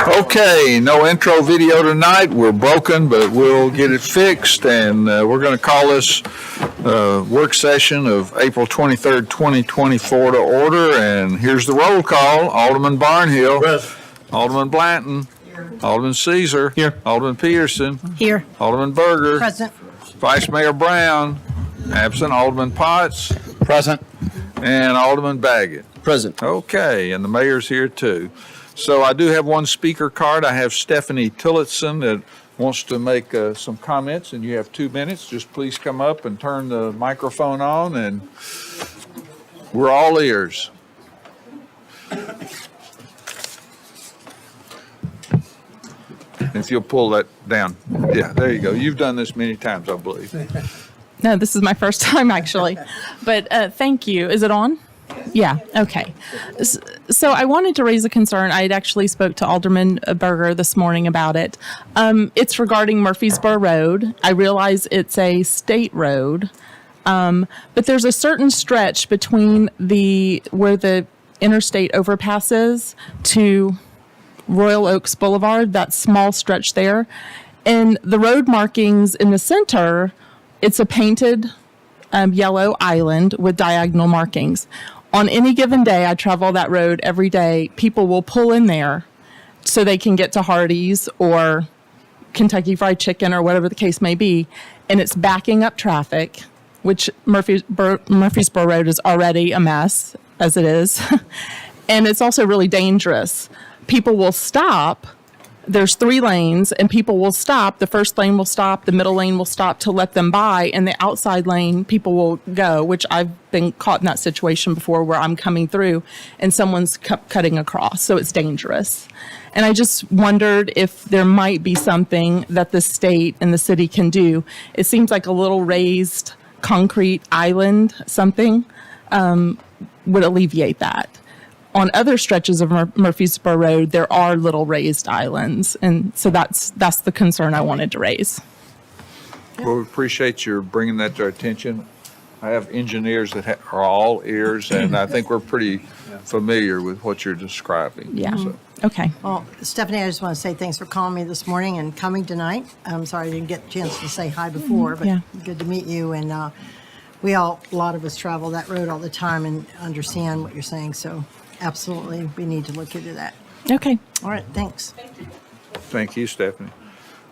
Okay, no intro video tonight. We're broken, but we'll get it fixed, and we're going to call this work session of April 23rd, 2024 to order, and here's the roll call. Alderman Barnhill. Present. Alderman Blanton. Alderman Caesar. Here. Alderman Peterson. Here. Alderman Berger. Present. Vice Mayor Brown. Absent. Alderman Potts. Present. And Alderman Baggett. Present. Okay, and the mayor's here too. So I do have one speaker card. I have Stephanie Tillotson that wants to make some comments, and you have 2 minutes. Just please come up and turn the microphone on, and we're all ears. If you'll pull that down. Yeah, there you go. You've done this many times, I believe. No, this is my first time actually, but thank you. Is it on? Yeah, okay. So I wanted to raise a concern. I had actually spoke to Alderman Berger this morning about it. It's regarding Murfreesboro Road. I realize it's a state road, but there's a certain stretch between where the interstate overpasses to Royal Oaks Boulevard, that small stretch there. And the road markings in the center, it's a painted yellow island with diagonal markings. On any given day, I travel that road every day. People will pull in there so they can get to Hardee's or Kentucky Fried Chicken or whatever the case may be. And it's backing up traffic, which Murfreesboro Road is already a mess as it is. And it's also really dangerous. People will stop. There's 3 lanes, and people will stop. The first lane will stop, the middle lane will stop to let them by, and the outside lane, people will go, which I've been caught in that situation before where I'm coming through and someone's cutting across, so it's dangerous. And I just wondered if there might be something that the state and the city can do. It seems like a little raised concrete island, something would alleviate that. On other stretches of Murfreesboro Road, there are little raised islands, and so that's the concern I wanted to raise. Well, we appreciate your bringing that to our attention. I have engineers that are all ears, and I think we're pretty familiar with what you're describing. Yeah. So, Okay. Well, Stephanie, I just want to say thanks for calling me this morning and coming tonight. I'm sorry I didn't get a chance to say hi before, but Yeah. good to meet you. And a lot of us travel that road all the time and understand what you're saying. So absolutely, we need to look into that. Okay. All right, thanks. Thank you, Stephanie.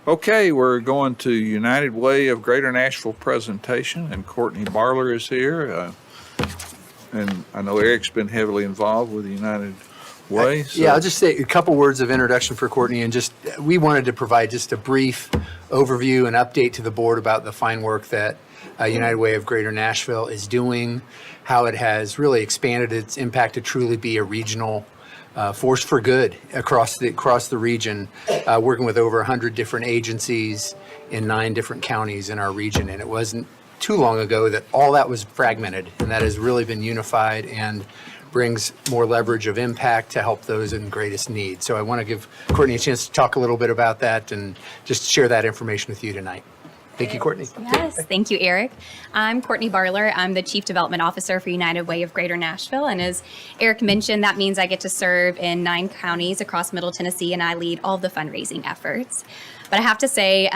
Okay, we're going to United Way of Greater Nashville presentation, and Courtney Barler is here. And I know Eric's been heavily involved with the United Way. So. Yeah, I'll just say a couple words of introduction for Courtney, and just we wanted to provide just a brief overview and update to the board about the fine work that United Way of Greater Nashville is doing, how it has really expanded its impact to truly be a regional force for good across the region, working with over 100 different agencies in 9 different counties in our region. And it wasn't too long ago that all that was fragmented, and that has really been unified and brings more leverage of impact to help those in greatest need. So I want to give Courtney a chance to talk a little bit about that and just share that information with you tonight. Thank you, Courtney. Yes, thank you, Eric. I'm Courtney Barler. I'm the Chief Development Officer for United Way of Greater Nashville. And as Eric mentioned, that means I get to serve in 9 counties across Middle Tennessee, and I lead all of the fundraising efforts. But I have to say,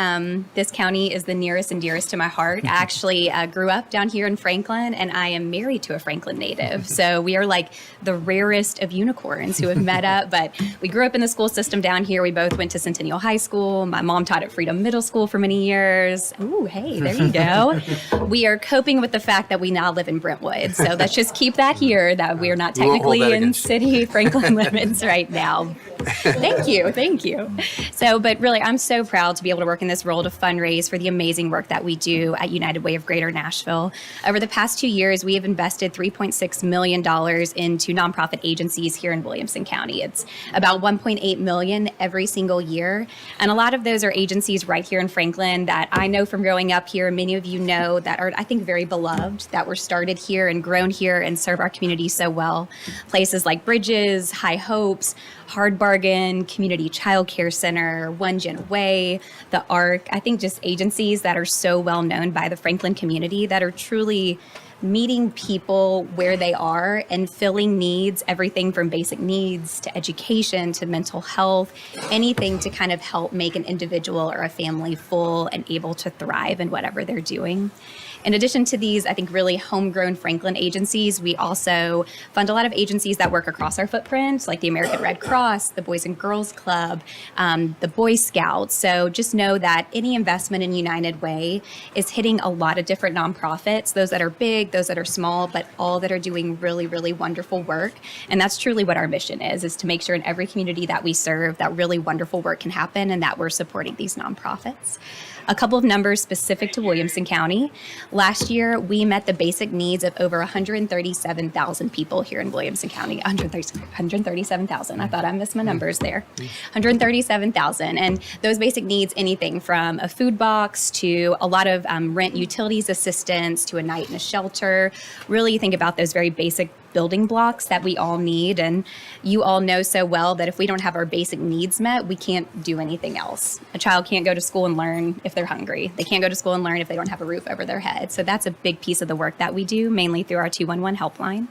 this county is the nearest and dearest to my heart. I actually grew up down here in Franklin, and I am married to a Franklin native. So we are like the rarest of unicorns who have met up. But we grew up in the school system down here. We both went to Centennial High School. My mom taught at Freedom Middle School for many years. Ooh, hey, there you go. We are coping with the fact that we now live in Brentwood. So let's just keep that here, that we are not technically in city Franklin limits right now. Thank you. So, but really, I'm so proud to be able to work in this role to fundraise for the amazing work that we do at United Way of Greater Nashville. Over the past 2 years, we have invested $3.6 million into nonprofit agencies here in Williamson County. It's about $1.8 million every single year. And a lot of those are agencies right here in Franklin that I know from growing up here. Many of you know that are, I think, very beloved, that were started here and grown here and serve our community so well. Places like Bridges, High Hopes, Hard Bargain, Community Child Care Center, One Gen Way, the ARC. I think just agencies that are so well known by the Franklin community that are truly meeting people where they are and filling needs, everything from basic needs to education to mental health, anything to kind of help make an individual or a family full and able to thrive in whatever they're doing. In addition to these, I think really homegrown Franklin agencies, we also fund a lot of agencies that work across our footprint, like the American Red Cross, the Boys and Girls Club, the Boy Scouts. So just know that any investment in United Way is hitting a lot of different nonprofits, those that are big, those that are small, but all that are doing really, really wonderful work. And that's truly what our mission is to make sure in every community that we serve that really wonderful work can happen and that we're supporting these nonprofits. A couple of numbers specific to Williamson County. Last year, we met the basic needs of over 137,000 people here in Williamson County. 137,000. I thought I missed my numbers there. 137,000. And those basic needs, anything from a food box to a lot of rent utilities assistance to a night in a shelter. Really think about those very basic building blocks that we all need. And you all know so well that if we don't have our basic needs met, we can't do anything else. A child can't go to school and learn if they're hungry. They can't go to school and learn if they don't have a roof over their head. So that's a big piece of the work that we do, mainly through our 211 helpline.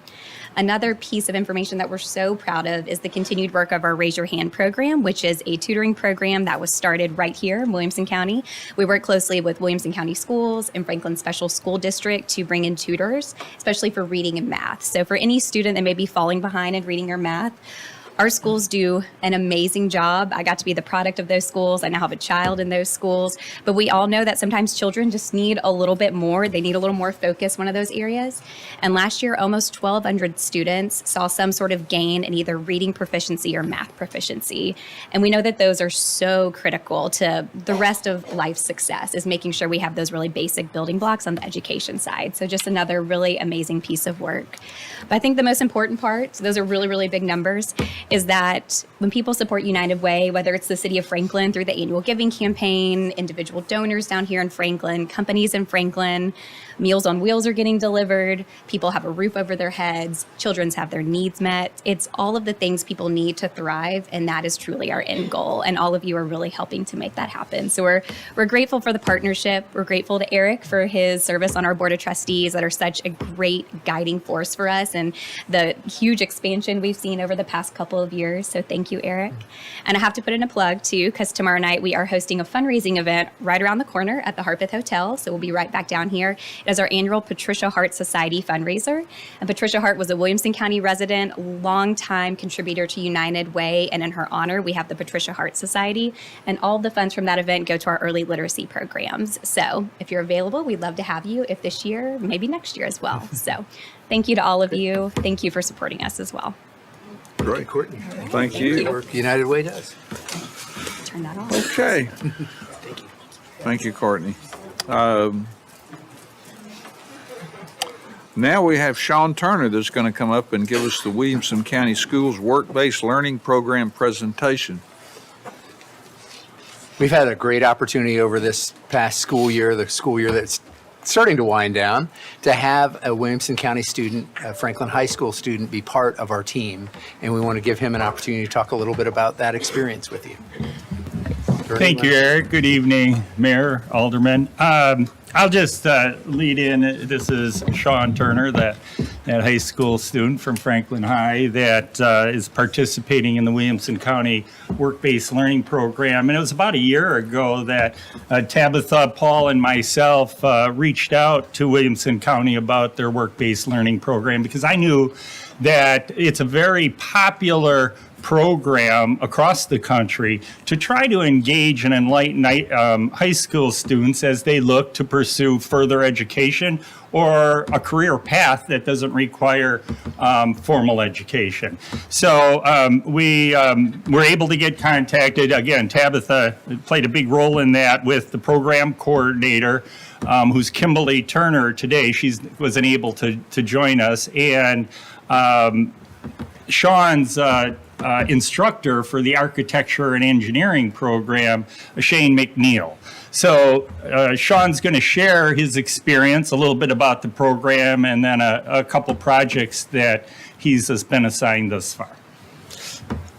Another piece of information that we're so proud of is the continued work of our Raise Your Hand program, which is a tutoring program that was started right here in Williamson County. We work closely with Williamson County Schools and Franklin Special School District to bring in tutors, especially for reading and math. So for any student that may be falling behind in reading or math, our schools do an amazing job. I got to be the product of those schools. I now have a child in those schools. But we all know that sometimes children just need a little bit more. They need a little more focus, one of those areas. And last year, almost 1,200 students saw some sort of gain in either reading proficiency or math proficiency. And we know that those are so critical to the rest of life's success, is making sure we have those really basic building blocks on the education side. So just another really amazing piece of work. But I think the most important part, so those are really, really big numbers, is that when people support United Way, whether it's the city of Franklin through the annual giving campaign, individual donors down here in Franklin, companies in Franklin, Meals on Wheels are getting delivered, people have a roof over their heads, children's have their needs met. It's all of the things people need to thrive, and that is truly our end goal. And all of you are really helping to make that happen. So we're grateful for the partnership. We're grateful to Eric for his service on our board of trustees that are such a great guiding force for us and the huge expansion we've seen over the past couple of years. So thank you, Eric. And I have to put in a plug too, because tomorrow night we are hosting a fundraising event right around the corner at the Harpeth Hotel. So we'll be right back down here. It is our annual Patricia Hart Society fundraiser. And Patricia Hart was a Williamson County resident, longtime contributor to United Way. And in her honor, we have the Patricia Hart Society. And all the funds from that event go to our early literacy programs. So if you're available, we'd love to have you, if this year, maybe next year as well. So thank you to all of you. Thank you for supporting us as well. Great. Courtney. Thank The you. work United Way does. Turn that off. Okay. Thank you, Courtney. Now we have Sean Turner that's going to come up and give us the Williamson County Schools Work-Based Learning Program presentation. We've had a great opportunity over this past school year, the school year that's starting to wind down, to have a Williamson County student, a Franklin High School student, be part of our team. And we want to give him an opportunity to talk a little bit about that experience with you. Thank you, Eric. Good evening, Mayor, Alderman. I'll just lead in. This is Sean Turner, that high school student from Franklin High that is participating in the Williamson County Work-Based Learning Program. And it was about a year ago that Tabitha, Paul, and myself reached out to Williamson County about their Work-Based Learning Program, because I knew that it's a very popular program across the country to try to engage and enlighten high school students as they look to pursue further education or a career path that doesn't require formal education. So we were able to get contacted. Again, Tabitha played a big role in that with the program coordinator, who's Kimberly Turner today. She wasn't able to join us. And Sean's instructor for the architecture and engineering program, Shane McNeil. So Sean's going to share his experience, a little bit about the program, and then a couple projects that he's been assigned thus far.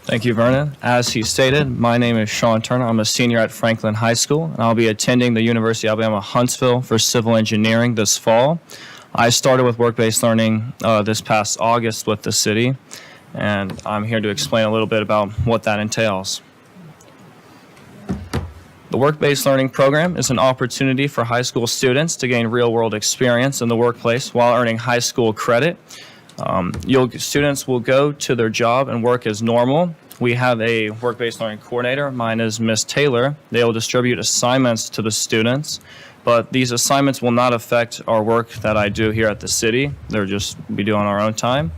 Thank you, Vernon. As he stated, my name is Sean Turner. I'm a senior at Franklin High School, and I'll be attending the University of Alabama Huntsville for civil engineering this fall. I started with work-based learning this past August with the city, and I'm here to explain a little bit about what that entails. The work-based learning program is an opportunity for high school students to gain real-world experience in the workplace while earning high school credit. Students will go to their job and work as normal. We have a work-based learning coordinator. Mine is Miss Taylor. They will distribute assignments to the students, but these assignments will not affect our work that I do here at the city. They're just we do on our own time.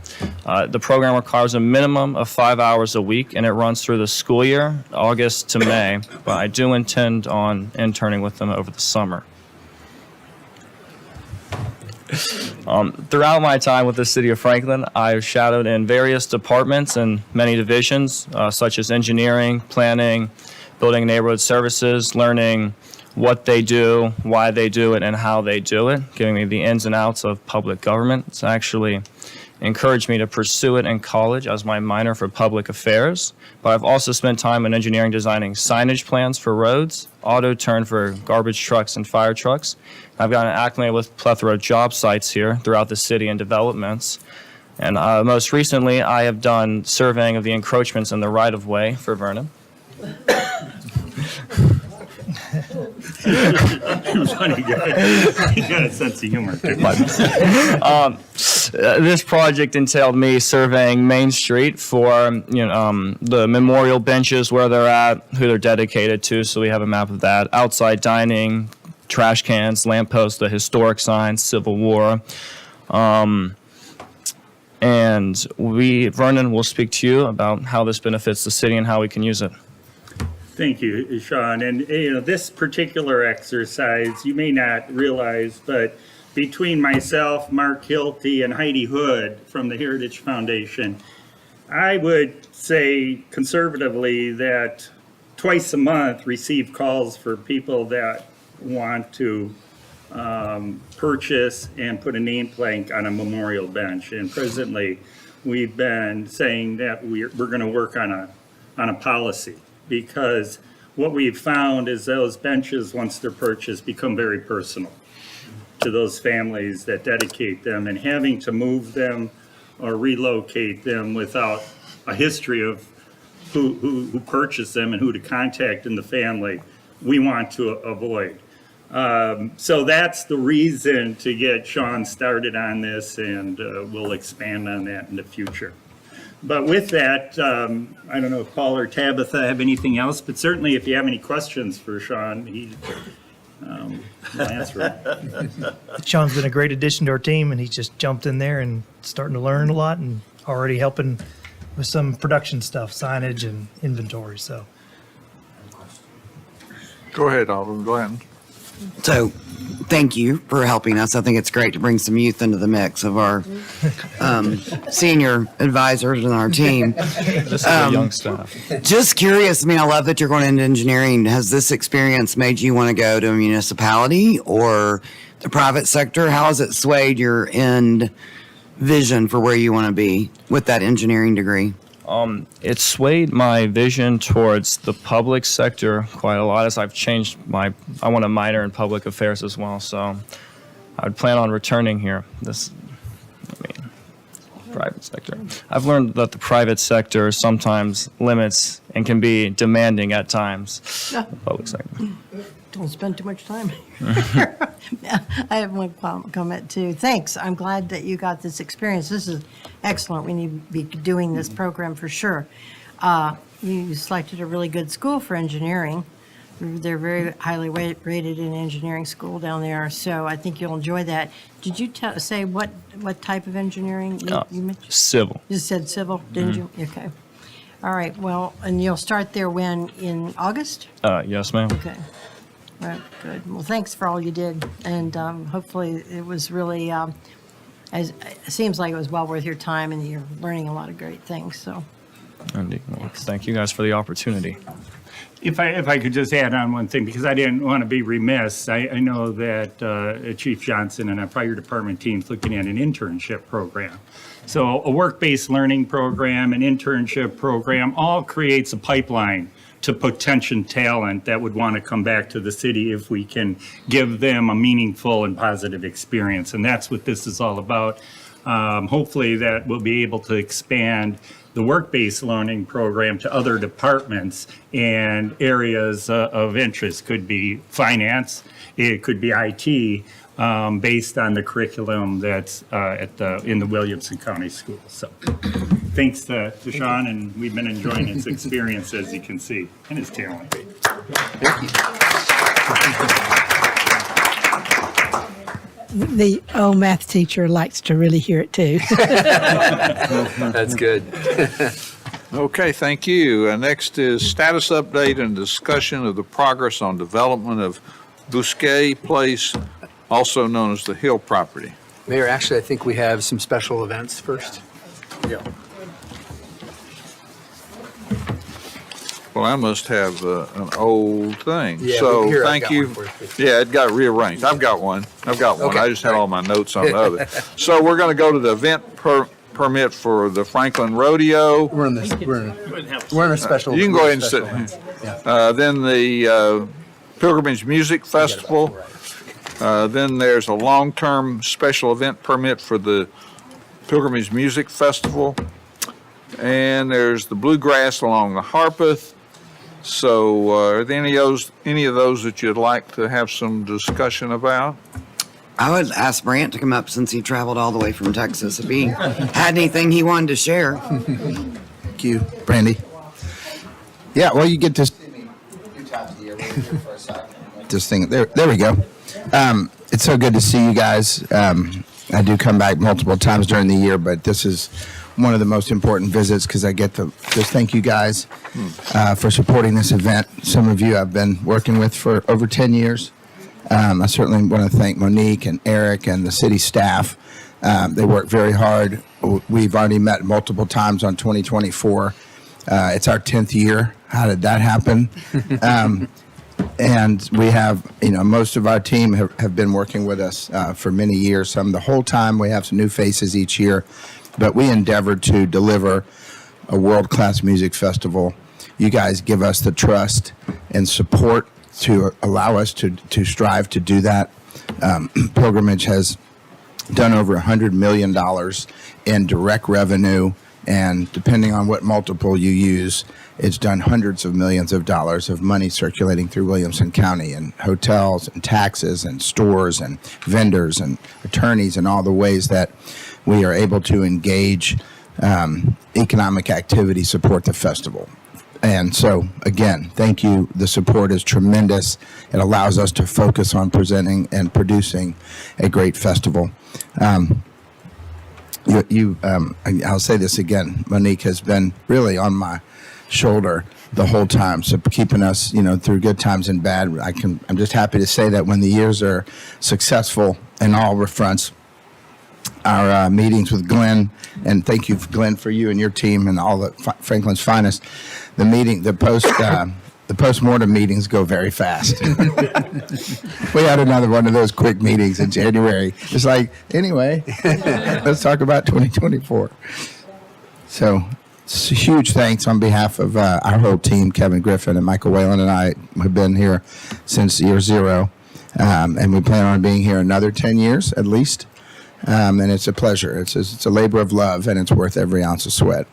The program requires a minimum of 5 hours a week, and it runs through the school year, August to May, but I do intend on interning with them over the summer. Throughout my time with the City of Franklin, I've shadowed in various departments and many divisions, such as engineering, planning, building and neighborhood services, learning what they do, why they do it, and how they do it, giving me the ins and outs of public government. It's actually encouraged me to pursue it in college as my minor for public affairs. But I've also spent time in engineering designing signage plans for roads, auto turn for garbage trucks and fire trucks. I've gotten acclimated with a plethora of job sites here throughout the city and developments. And most recently, I have done surveying of the encroachments in the right-of-way for Vernon. Funny guy. He got a sense of humor too. This project entailed me surveying Main Street for the memorial benches, where they're at, who they're dedicated to, so we have a map of that. Outside dining, trash cans, lampposts, the historic signs, Civil War. And Vernon will speak to you about how this benefits the city and how we can use it. Thank you, Sean. And this particular exercise, you may not realize, but between myself, Mark Hilty, and Heidi Hood from the Heritage Foundation, I would say conservatively that twice a month receive calls for people that want to purchase and put a name plaque on a memorial bench. And presently, we've been saying that we're going to work on a policy, because what we've found is those benches, once they're purchased, become very personal to those families that dedicate them, and having to move them or relocate them without a history of who purchased them and who to contact in the family, we want to avoid. So that's the reason to get Sean started on this, and we'll expand on that in the future. But with that, I don't know if Paul or Tabitha have anything else, but certainly if you have any questions for Sean, he will answer them. Sean's been a great addition to our team, and he's just jumped in there and starting to learn a lot and already helping with some production stuff, signage and inventory. So Go ahead, Alderman Glenn. So, thank you for helping us. I think it's great to bring some youth into the mix of our senior advisors and our team. This is a young staff. Just curious, I mean, I love that you're going into engineering. Has this experience made you want to go to a municipality or the private sector? How has it swayed your end vision for where you want to be with that engineering degree? It swayed my vision towards the public sector quite a lot, as I've changed I want to minor in public affairs as well, so I would plan on returning here. Private sector. I've learned that the private sector sometimes limits and can be demanding at times. The public sector. Don't spend too much time here. I have one comment too. Thanks. I'm glad that you got this experience. This is excellent. We need to be doing this program for sure. You selected a really good school for engineering. They're very highly rated in engineering school down there, so I think you'll enjoy that. Did you say what type of engineering you mentioned? Civil. You said civil, didn't you? Okay. All right. Well, and you'll start there when, in August? Yes, ma'am. Okay. All right, good. Well, thanks for all you did, and hopefully it was really, it seems like it was well worth your time, and you're learning a lot of great things, so. Indeed. Well, thank you guys for the opportunity. If I could just add on one thing, because I didn't want to be remiss, I know that Chief Johnson and our fire department team's looking at an internship program. So a work-based learning program, an internship program, all creates a pipeline to potential talent that would want to come back to the city if we can give them a meaningful and positive experience. And that's what this is all about. Hopefully that we'll be able to expand the work-based learning program to other departments and areas of interest. Could be finance, it could be IT, based on the curriculum that's in the Williamson County Schools. So thanks to Sean, and we've been enjoying his experience, as you can see, and his talent. Thank you. The old math teacher likes to really hear it too. That's good. Okay, thank you. Next is status update and discussion of the progress on development of Bousquet Place, also known as the Hill property. Mayor, actually, I think we have some special events first. Yeah. Well, I must have an old thing. Yeah, So, here, I've thank got you. one for you. Yeah, it got rearranged. I've got one. Okay, I just had great. all my notes on the other. So we're going to go to the event permit for the Franklin Rodeo. We're in a special. You can go ahead and sit. special events. Yeah. Then the Pilgrimage Music Festival. Then there's a long-term special event permit for the Pilgrimage Music Festival. And there's the Bluegrass along the Harpeth. So are there any of those that you'd like to have some discussion about? I would ask Brant to come up since he traveled all the way from Texas if he had anything he wanted to share. Thank you, Brandy. Yeah, well, you get to see me a few times a year. This thing, there we go. It's so good to see you guys. I do come back multiple times during the year, but this is one of the most important visits because I get to just thank you guys for supporting this event. Some of you I've been working with for over 10 years. I certainly want to thank Monique and Eric and the city staff. They work very hard. We've already met multiple times on 2024. It's our 10th year. How did that happen? And we have, most of our team have been working with us for many years. Some the whole time. We have some new faces each year. But we endeavored to deliver a world-class music festival. You guys give us the trust and support to allow us to strive to do that. Pilgrimage has done over $100 million in direct revenue, and depending on what multiple you use, it's done hundreds of millions of dollars of money circulating through Williamson County and hotels and taxes and stores and vendors and attorneys and all the ways that we are able to engage economic activity, support the festival. And so, again, thank you. The support is tremendous. It allows us to focus on presenting and producing a great festival. I'll say this again, Monique has been really on my shoulder the whole time, so keeping us, through good times and bad. I'm just happy to say that when the years are successful in all fronts, our meetings with Glenn, and thank you, Glenn, for you and your team and all the Franklin's finest. The post-mortem meetings go very fast. We had another one of those quick meetings in January. It's like, anyway, let's talk about 2024. So, huge thanks on behalf of our whole team. Kevin Griffin and Michael Whalen and I have been here since year zero, and we plan on being here another 10 years at least. And it's a pleasure. It's a labor of love, and it's worth every ounce of sweat.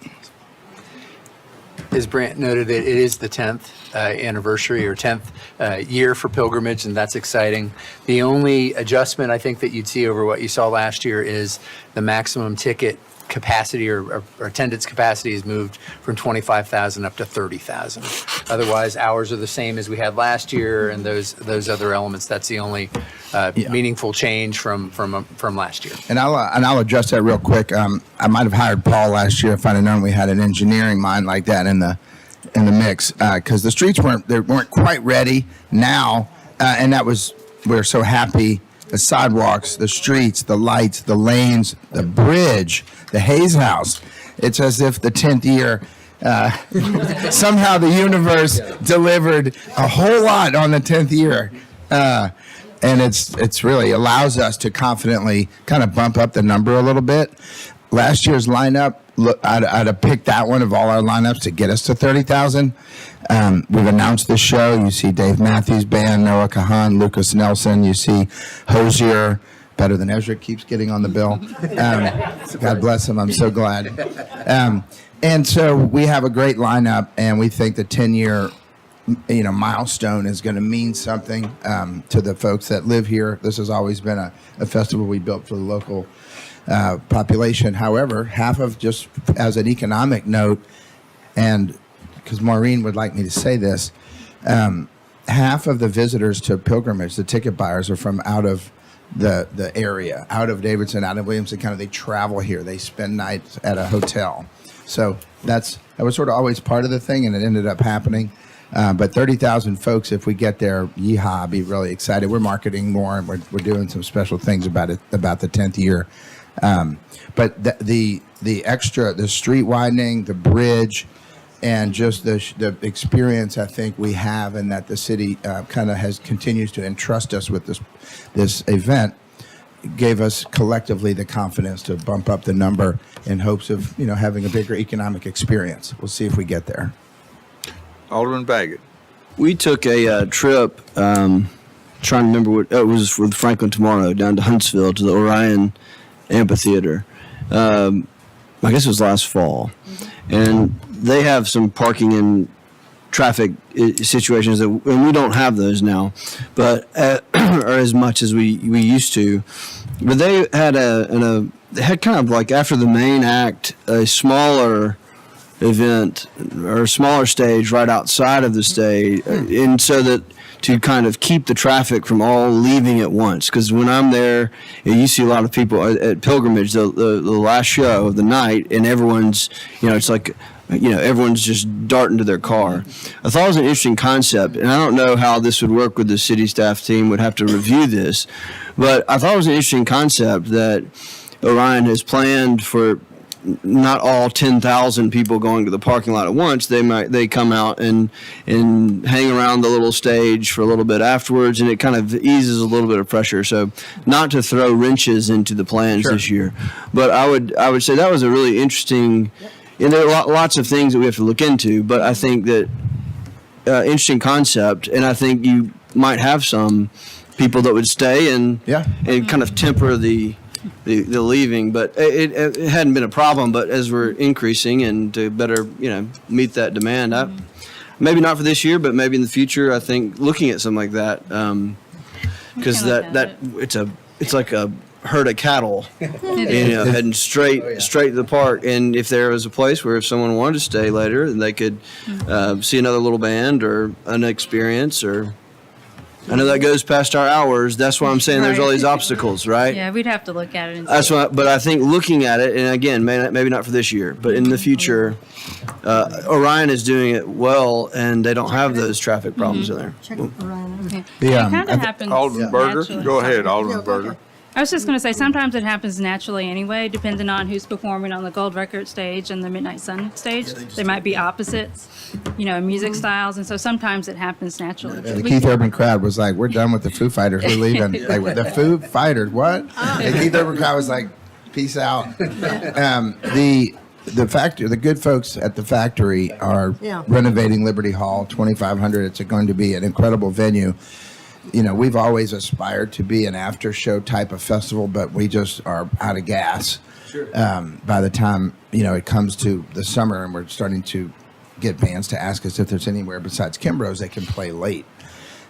As Brant noted, it is the 10th anniversary or 10th year for Pilgrimage, and that's exciting. The only adjustment I think that you'd see over what you saw last year is the maximum ticket capacity or attendance capacity has moved from 25,000 up to 30,000. Otherwise, hours are the same as we had last year, and those other elements. That's the only meaningful change from last year. And I'll address that real quick. I might have hired Paul last year if I'd have known we had an engineering mind like that in the mix, because the streets weren't quite ready now, and we're so happy. The sidewalks, the streets, the lights, the lanes, the bridge, the Hayes House. It's as if the 10th year, somehow the universe delivered a whole lot on the 10th year. And it's really allows us to confidently kind of bump up the number a little bit. Last year's lineup, I'd have picked that one of all our lineups to get us to 30,000. We've announced this show. You see Dave Matthews Band, Noah Kahan, Lucas Nelson. You see Hosier, better than Ezra, keeps getting on the bill. God bless him. I'm so glad. And so we have a great lineup, and we think the 10-year milestone is going to mean something to the folks that live here. This has always been a festival we built for the local population. However, half of, just as an economic note, and because Maureen would like me to say this, half of the visitors to pilgrimage, the ticket buyers, are from out of the area, out of Davidson, out of Williamson County. They travel here. They spend nights at a hotel. So that was sort of always part of the thing, and it ended up happening. But 30,000 folks, if we get there, yeehaw, I'll be really excited. We're marketing more, and we're doing some special things about it, about the 10th year. But the extra, the street widening, the bridge, and just the experience I think we have, and that the city kind of continues to entrust us with this event, gave us collectively the confidence to bump up the number in hopes of having a bigger economic experience. We'll see if we get there. Alderman Baggett. We took a trip, trying to remember what it was, with Franklin tomorrow, down to Huntsville to the Orion Amphitheater. I guess it was last fall, and they have some parking and traffic situations and we don't have those now, but or as much as we used to. But they had they had kind of like, after the main act, a smaller event or a smaller stage right outside of the stage, and so that to kind of keep the traffic from all leaving at once. Because when I'm there, you see a lot of people at Pilgrimage, the last show of the night, and everyone's, it's like, everyone's just darting to their car. I thought it was an interesting concept, and I don't know how this would work with the city staff team, would have to review this, but I thought it was an interesting concept that Orion has planned for not all 10,000 people going to the parking lot at once. They come out and hang around the little stage for a little bit afterwards, and it kind of eases a little bit of pressure. So not to throw wrenches into the plans this year, but I would say that was a really interesting. And there are lots of things that we have to look into, but I think that interesting concept, and I think you might have some people that would stay and kind of temper the leaving, but it hadn't been a problem. But as we're increasing and to better meet that demand, maybe not for this year, but maybe in the future, I think looking at something like that, because it's like a herd of cattle, heading straight to the park. And if there was a place where if someone wanted to stay later, they could see another little band or an experience, or I know that goes past our hours. That's why I'm saying there's all these obstacles, right? Yeah, we'd have to look at it. And That's why. But I think looking at it, and again, maybe not for this year, but in the future, Orion is doing it well, and they don't have those traffic problems in there. Check Orion. it kind of happens. Alderman Berger. naturally. Go ahead, Alderman Berger. I was just going to say, sometimes it happens naturally anyway, depending on who's performing on the Gold Record stage and the Midnight Sun stage. They might be opposites, music styles, and so sometimes it happens naturally. The Keith Urban crowd was like, "We're done with the Foo Fighters. We're leaving." Like, the Foo Fighters, what? The Keith Urban crowd was like, "Peace out." The good folks at the factory are renovating Liberty Hall 2,500. It's going to be an incredible venue. We've always aspired to be an after show type of festival, but we just are out of gas. Sure. By the time, it comes to the summer and we're starting to get bands to ask us if there's anywhere besides Kimbrough's they can play late.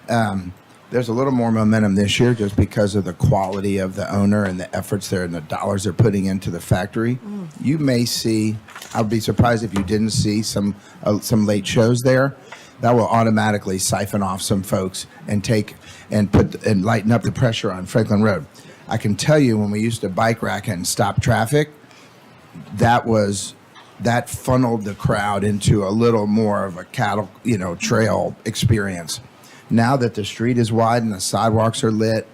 There's a little more momentum this year just because of the quality of the owner and the efforts there and the dollars they're putting into the factory. You may see, I'd be surprised if you didn't see some late shows there. That will automatically siphon off some folks and lighten up the pressure on Franklin Road. I can tell you, when we used to bike rack and stop traffic, that funneled the crowd into a little more of a cattle, trail experience. Now that the street is wide and the sidewalks are lit,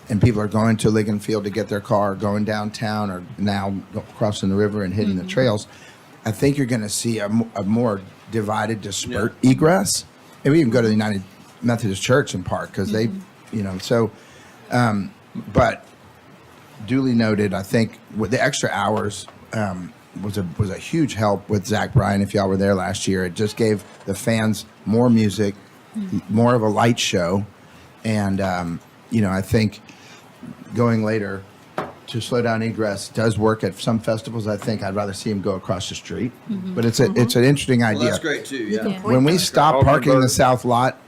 and people are going to Ligon Field to get their car, going downtown, or now crossing the river and hitting the trails, I think you're going to see a more divided, dispersed egress. And we even go to the United Methodist Church and park because they, but duly noted, I think with the extra hours, was a huge help with Zach Bryan. If y'all were there last year, it just gave the fans more music, more of a light show, and I think going later to slow down egress does work at some festivals. I think I'd rather see him go across the street, but it's an interesting idea. That's great too. Yeah. When we stopped Alderman parking in the Berger. south lot,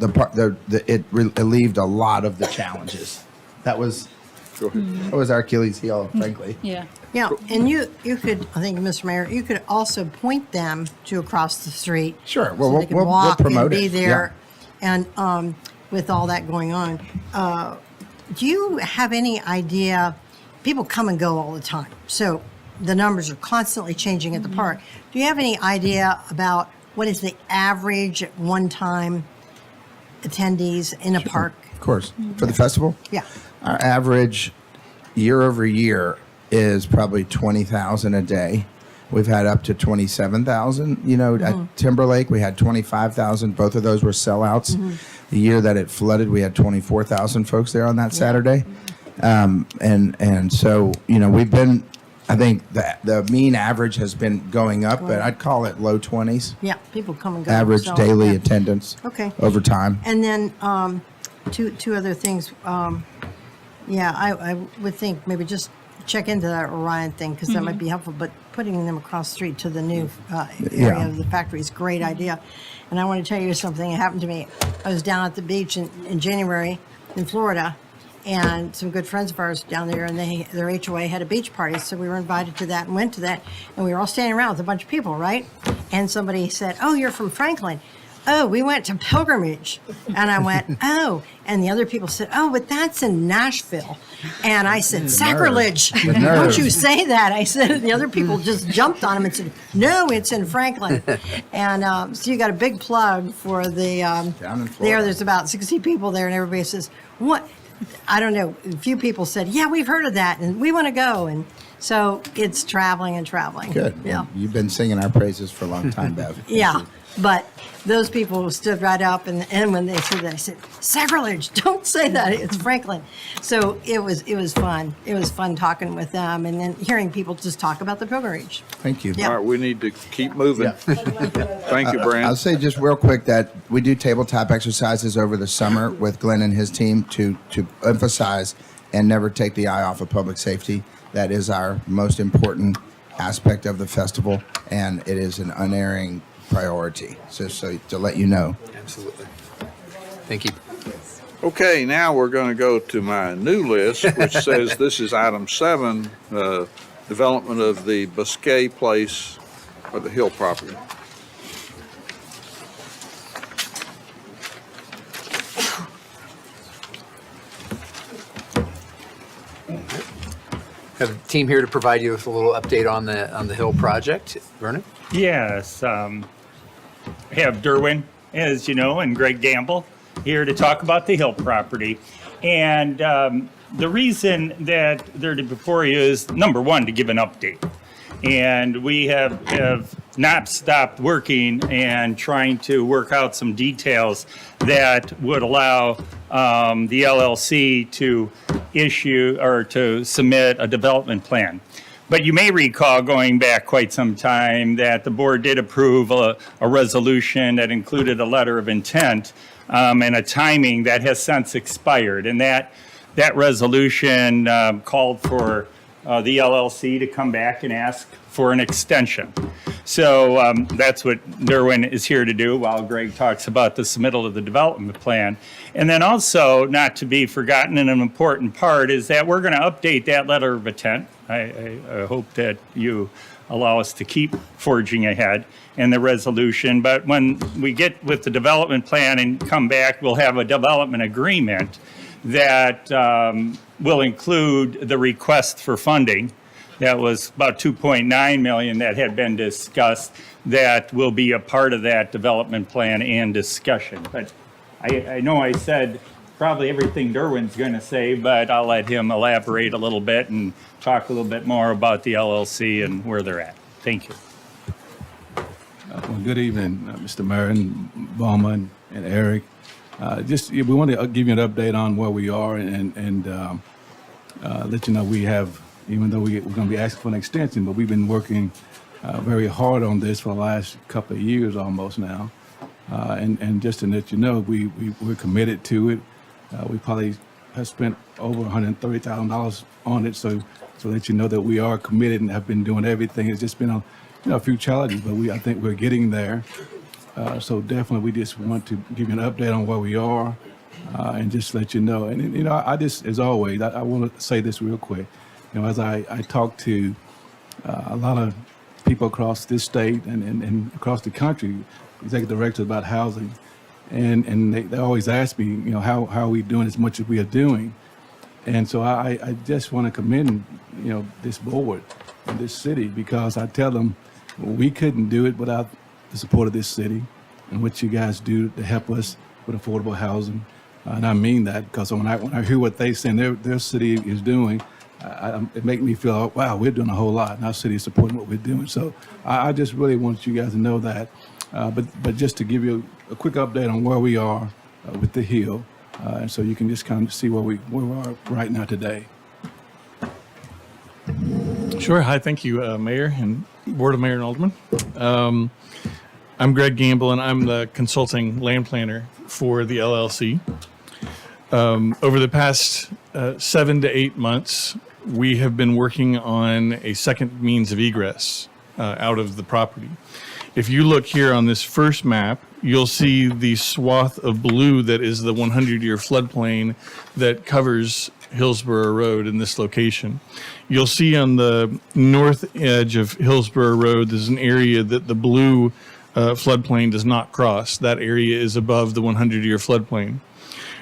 it relieved a lot of the challenges. That was our Achilles heel, frankly. Yeah. Yeah, and you could, I think, Mr. Mayor, you could also point them to across the street. Sure. Well, so we'll- they can we'll walk promote and be it. there. And with all that going on, do you have any idea? People come and go all the time, so the numbers are constantly changing at the park. Do you have any idea about what is the average one-time attendees in a park? Of course. For the festival, Yeah. our average year over year is probably 20,000 a day. We've had up to 27,000. At Timberlake, we had 25,000. Both of those were sellouts. The year that it flooded, we had 24,000 folks there on that Saturday. And so, we've been, I think the mean average has been going up, but I'd call it low 20s. Yeah, people come and go. Average so, daily yeah. attendance Okay. over time. And then two other things. I would think maybe just check into that Orion thing because that might be helpful. But putting them across the street to the new area Yeah. of the factory is a great idea. And I want to tell you something that happened to me. I was down at the beach in January in Florida, and some good friends of ours down there, and their HOA had a beach party, so we were invited to that and went to that, and we were all standing around with a bunch of people, right? And somebody said, "Oh, you're from Franklin." "Oh, we went to Pilgrimage." And I went, "Oh." And the other people said, "Oh, but that's in Nashville." And I said, "Sacrilege. Don't you say that." I said, the other people just jumped on him and said, "No, it's in Franklin." And so you got a big plug for the, Down in Florida. there's about 60 people there, and everybody says, "What?" I don't know. A few people said, "Yeah, we've heard of that, and we want to go." And so it's traveling and traveling. Good. Yeah. You've been singing our praises for a long time, Bev. Yeah, but those people stood right up, and when they said that, I said, "Sacrilege! Don't say that. It's Franklin." So it was fun. It was fun talking with them, and then hearing people just talk about the pilgrimage. Thank you. Yeah. All right, we need to keep moving. Thank you, I'll Brand. say just real quick that we do tabletop exercises over the summer with Glenn and his team to emphasize and never take the eye off of public safety. That is our most important aspect of the festival, and it is an unerring priority. So to let you know. Absolutely. Thank you. Okay, now we're going to go to my new list, which says this is item 7, development of the Biscay Place or the Hill property. Have a team here to provide you with a little update on the Hill project. Vernon? Yes, have Derwin, as you know, and Greg Gamble here to talk about the Hill property. And the reason that they're before you is, number one, to give an update. And we have not stopped working and trying to work out some details that would allow the LLC to issue or to submit a development plan. But you may recall, going back quite some time, that the board did approve a resolution that included a letter of intent and a timing that has since expired. And that resolution called for the LLC to come back and ask for an extension. So that's what Derwin is here to do while Greg talks about the submittal of the development plan. And then also, not to be forgotten, and an important part is that we're going to update that letter of intent. I hope that you allow us to keep forging ahead in the resolution. But when we get with the development plan and come back, we'll have a development agreement that will include the request for funding. That was about 2.9 million that had been discussed, that will be a part of that development plan and discussion. But I know I said probably everything Derwin's going to say, but I'll let him elaborate a little bit and talk a little bit more about the LLC and where they're at. Thank you. Well, good evening, Mr. Mayor and Bowman and Eric. We want to give you an update on where we are and let you know we have, even though we're going to be asking for an extension, but we've been working very hard on this for the last couple of years almost now. And just to let you know, we're committed to it. We probably have spent over $130,000 on it. So let you know that we are committed and have been doing everything. It's just been a few challenges, but I think we're getting there. So definitely, we just want to give you an update on where we are, and just let you know. And I just, as always, I want to say this real quick. As I talk to a lot of people across this state and across the country, executive directors about housing, and they always ask me, how are we doing as much as we are doing? And so I just want to commend, this board and this city, because I tell them we couldn't do it without the support of this city and what you guys do to help us with affordable housing. And I mean that, because when I hear what they say their city is doing, it makes me feel, wow, we're doing a whole lot, and our city is supporting what we're doing. So I just really want you guys to know that. But just to give you a quick update on where we are with the Hill, and so you can just kind of see where we are right now today. Sure. Hi, thank you, Mayor and Board of Mayor and Alderman. I'm Greg Gamble, and I'm the consulting land planner for the LLC. Over the past 7 to 8 months, we have been working on a second means of egress out of the property. If you look here on this first map, you'll see the swath of blue that is the 100-year floodplain that covers Hillsborough Road in this location. You'll see on the north edge of Hillsborough Road, there's an area that the blue floodplain does not cross. That area is above the 100-year floodplain.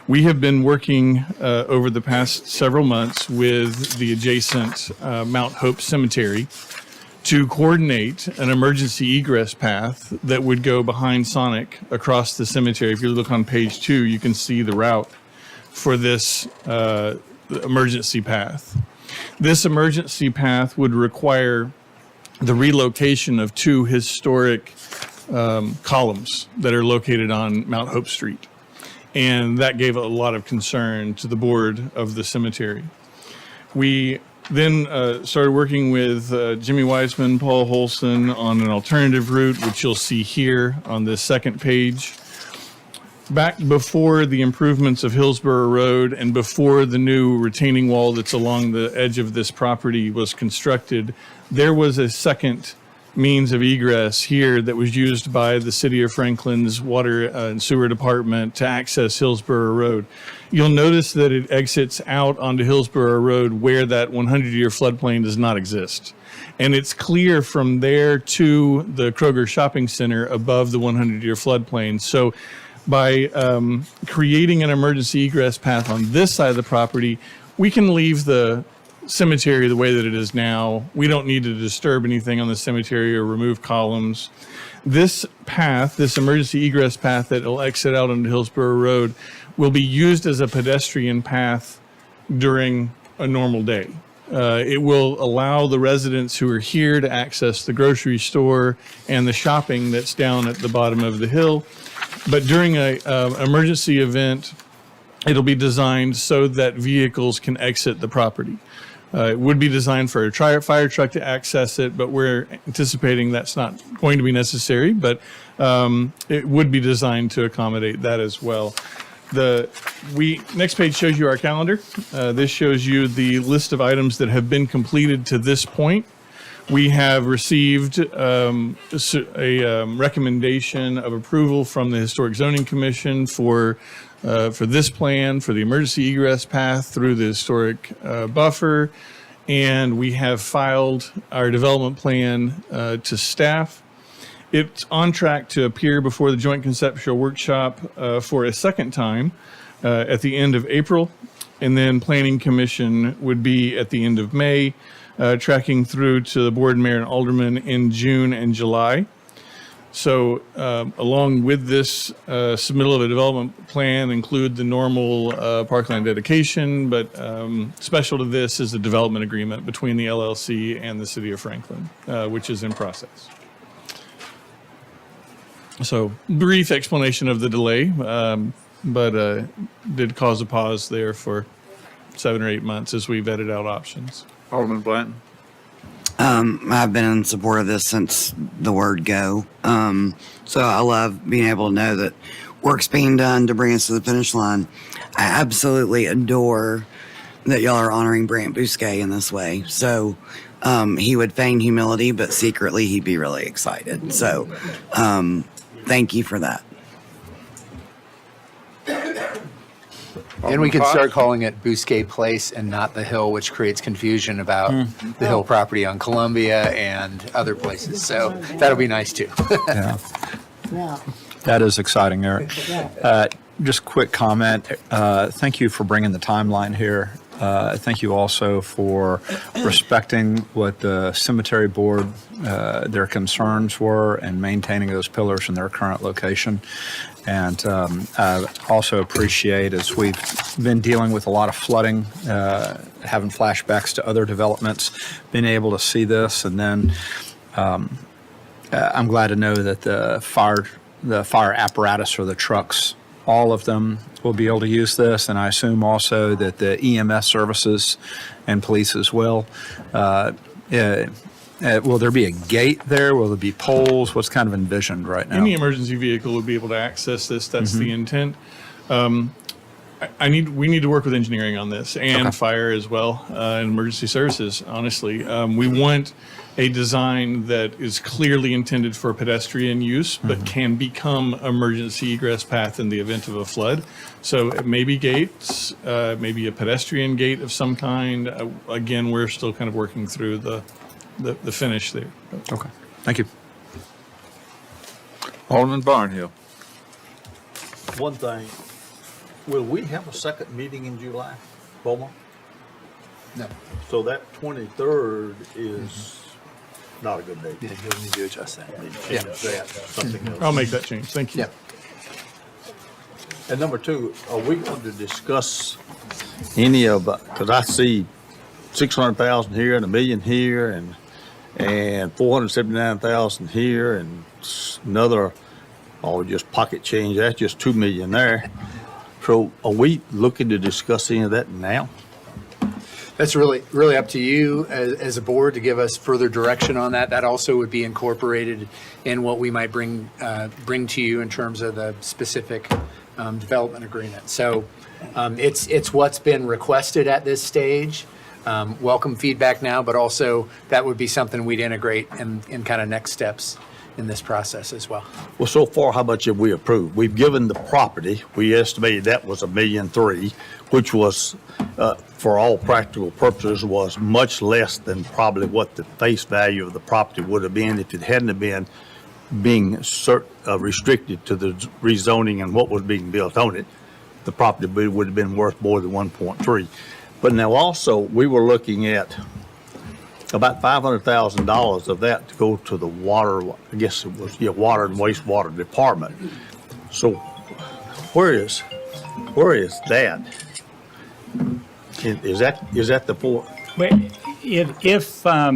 We have been working over the past several months with the adjacent Mount Hope Cemetery to coordinate an emergency egress path that would go behind Sonic across the cemetery. If you look on page 2, you can see the route for this emergency path. This emergency path would require the relocation of 2 historic columns that are located on Mount Hope Street. And that gave a lot of concern to the board of the cemetery. We then started working with Jimmy Wiseman, Paul Holson on an alternative route, which you'll see here on this second page. Back before the improvements of Hillsborough Road and before the new retaining wall that's along the edge of this property was constructed, there was a second means of egress here that was used by the City of Franklin's Water and Sewer Department to access Hillsborough Road. You'll notice that it exits out onto Hillsborough Road where that 100-year floodplain does not exist. And it's clear from there to the Kroger Shopping Center above the 100-year floodplain. So by creating an emergency egress path on this side of the property, we can leave the cemetery the way that it is now. We don't need to disturb anything on the cemetery or remove columns. This path, this emergency egress path that will exit out onto Hillsborough Road, will be used as a pedestrian path during a normal day. It will allow the residents who are here to access the grocery store and the shopping that's down at the bottom of the hill. But during an emergency event, it'll be designed so that vehicles can exit the property. It would be designed for a fire truck to access it, but we're anticipating that's not going to be necessary, but it would be designed to accommodate that as well. Next page shows you our calendar. This shows you the list of items that have been completed to this point. We have received a recommendation of approval from the Historic Zoning Commission for this plan, for the emergency egress path through the historic buffer, and we have filed our development plan to staff. It's on track to appear before the Joint Conceptual Workshop for a second time at the end of April, and then Planning Commission would be at the end of May, tracking through to the Board, Mayor, and Alderman in June and July. So along with this submittal of a development plan include the normal parkland dedication, but special to this is the development agreement between the LLC and the City of Franklin, which is in process. So brief explanation of the delay, but did cause a pause there for 7 or 8 months as we vetted out options. Alderman Blanton. I've been in support of this since the word go. So I love being able to know that work's being done to bring us to the finish line. I absolutely adore that y'all are honoring Brant Bousquet in this way. So he would feign humility, but secretly he'd be really excited. So thank you for that. And we can start calling it Bousquet Place and not the Hill, which creates confusion about the Hill property on Columbia and other places. So that'll be nice too. Yeah, Yeah. that is exciting, Eric. Just quick comment. Thank you for bringing the timeline here. Thank you also for respecting what the cemetery board, their concerns were and maintaining those pillars in their current location. And I also appreciate, as we've been dealing with a lot of flooding, having flashbacks to other developments, being able to see this. And then I'm glad to know that the fire apparatus or the trucks, all of them will be able to use this. And I assume also that the EMS services and police as well. Will there be a gate there? Will there be poles? What's kind of envisioned right now? Any emergency vehicle would be able to access this. That's the intent. We need to work with engineering on this and fire as well, and emergency services, honestly. We want a design that is clearly intended for pedestrian use, but can become emergency egress path in the event of a flood. So it may be gates, maybe a pedestrian gate of some kind. Again, we're still kind of working through the finish there. Okay, thank you. Alderman Barnhill. One thing, will we have a second meeting in July, Beaumont? No. So that 23rd is not a good date. Yeah, you'll need to adjust that. Change that, something else. I'll make that change. Thank you. Yeah. And number two, are we going to discuss any of, because I see 600,000 here and $1 million here and 479,000 here and another, just pocket change, that's just 2 million there. So are we looking to discuss any of that now? That's really up to you as a board to give us further direction on that. That also would be incorporated in what we might bring to you in terms of the specific development agreement. So it's what's been requested at this stage. Welcome feedback now, but also that would be something we'd integrate in kind of next steps in this process as well. Well, so far, how much have we approved? We've given the property, we estimated that was $1.3 million, which was, for all practical purposes, was much less than probably what the face value of the property would have been if it hadn't have been being restricted to the rezoning and what was being built on it. The property would have been worth more than 1.3. But now also, we were looking at about $500,000 of that to go to the water, I guess it was, water and wastewater department. So where is that? Is that the four? But if I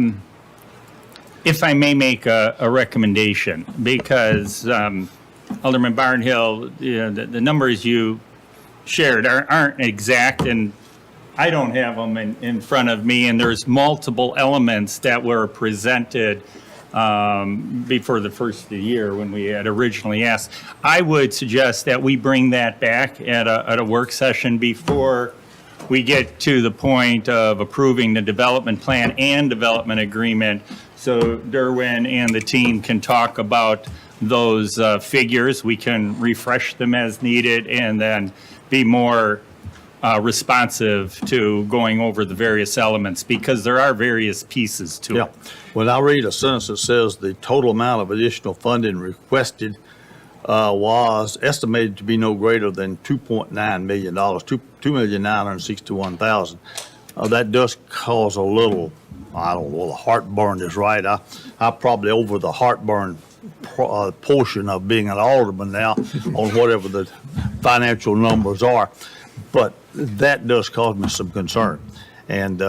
may make a recommendation, because Alderman Barnhill, the numbers you shared aren't exact, and I don't have them in front of me, and there's multiple elements that were presented before the first of the year when we had originally asked. I would suggest that we bring that back at a work session before we get to the point of approving the development plan and development agreement, so Derwin and the team can talk about those figures. We can refresh them as needed and then be more responsive to going over the various elements, because there are various pieces to it. Well, I'll read a sentence that says the total amount of additional funding requested was estimated to be no greater than $2.9 million, $2,961,000. That does cause a little, I don't know, the heartburn is right. I probably over the heartburn portion of being an alderman now on whatever the financial numbers are. But that does cause me some concern, and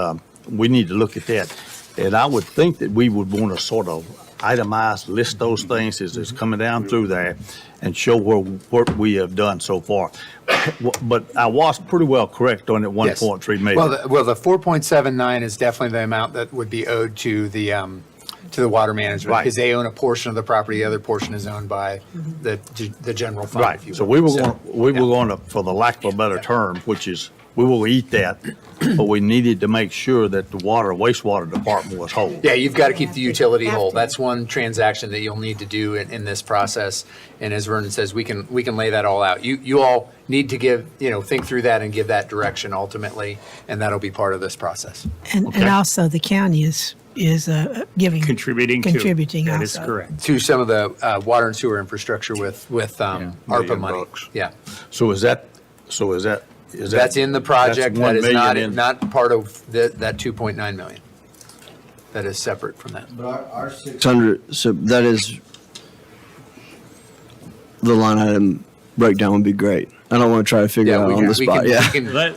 we need to look at that. And I would think that we would want to sort of itemize, list those things as it's coming down through there and show what we have done so far. But I was pretty well correct on that 1.3 million. Well, the 4.79 is definitely the amount that would be owed to the water management. Right. Because they own a portion of the property, the other portion is owned by the general fund. Right, if you so will. we were going to, for the lack of a better term, which is, we will eat that, but we needed to make sure that the wastewater department was whole. Yeah, you've got to keep the utility whole. That's one transaction that you'll need to do in this process. And as Vernon says, we can lay that all out. You all need to think through that and give that direction ultimately, and that'll be part of this process. And also the county is giving. Contributing Contributing That is also. correct. To some of the water and sewer infrastructure with ARPA $1 money. million. Yeah. So is that? That's in the project. That's That 1 is million not part of that 2.9 million. That is separate from that. But our 600, so that is, the line item breakdown would be great. I don't want to try to figure it out on the spot. Yeah.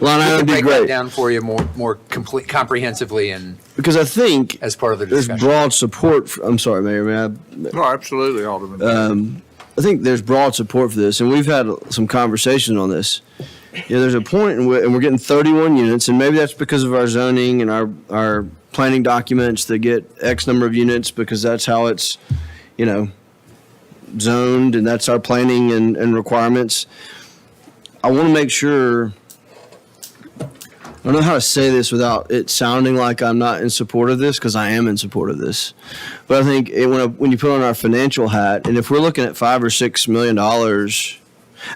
Line item would be break that great. down for you more complete, comprehensively, and Because I think as part of the there's discussion. broad support. I'm sorry, Mayor. No, absolutely, Alderman. I think there's broad support for this, and we've had some conversations on this. There's a point, and we're getting 31 units, and maybe that's because of our zoning and our planning documents that get X number of units because that's how it's, zoned, and that's our planning and requirements. I want to make sure. I don't know how to say this without it sounding like I'm not in support of this, because I am in support of this. But I think when you put on our financial hat, and if we're looking at $5 or $6 million,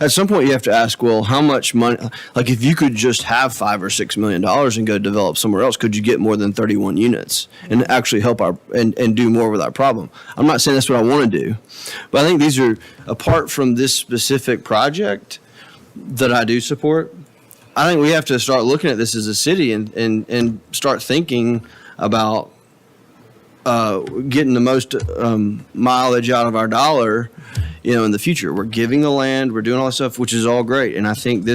at some point you have to ask, well, how much money? Like, if you could just have $5 or $6 million and go develop somewhere else, could you get more than 31 units and actually help and do more with our problem? I'm not saying that's what I want to do, but I think these are, apart from this specific project that I do support, I think we have to start looking at this as a city and start thinking about getting the most mileage out of our dollar, in the future. We're giving the land, we're doing all this stuff, which is all great. And I think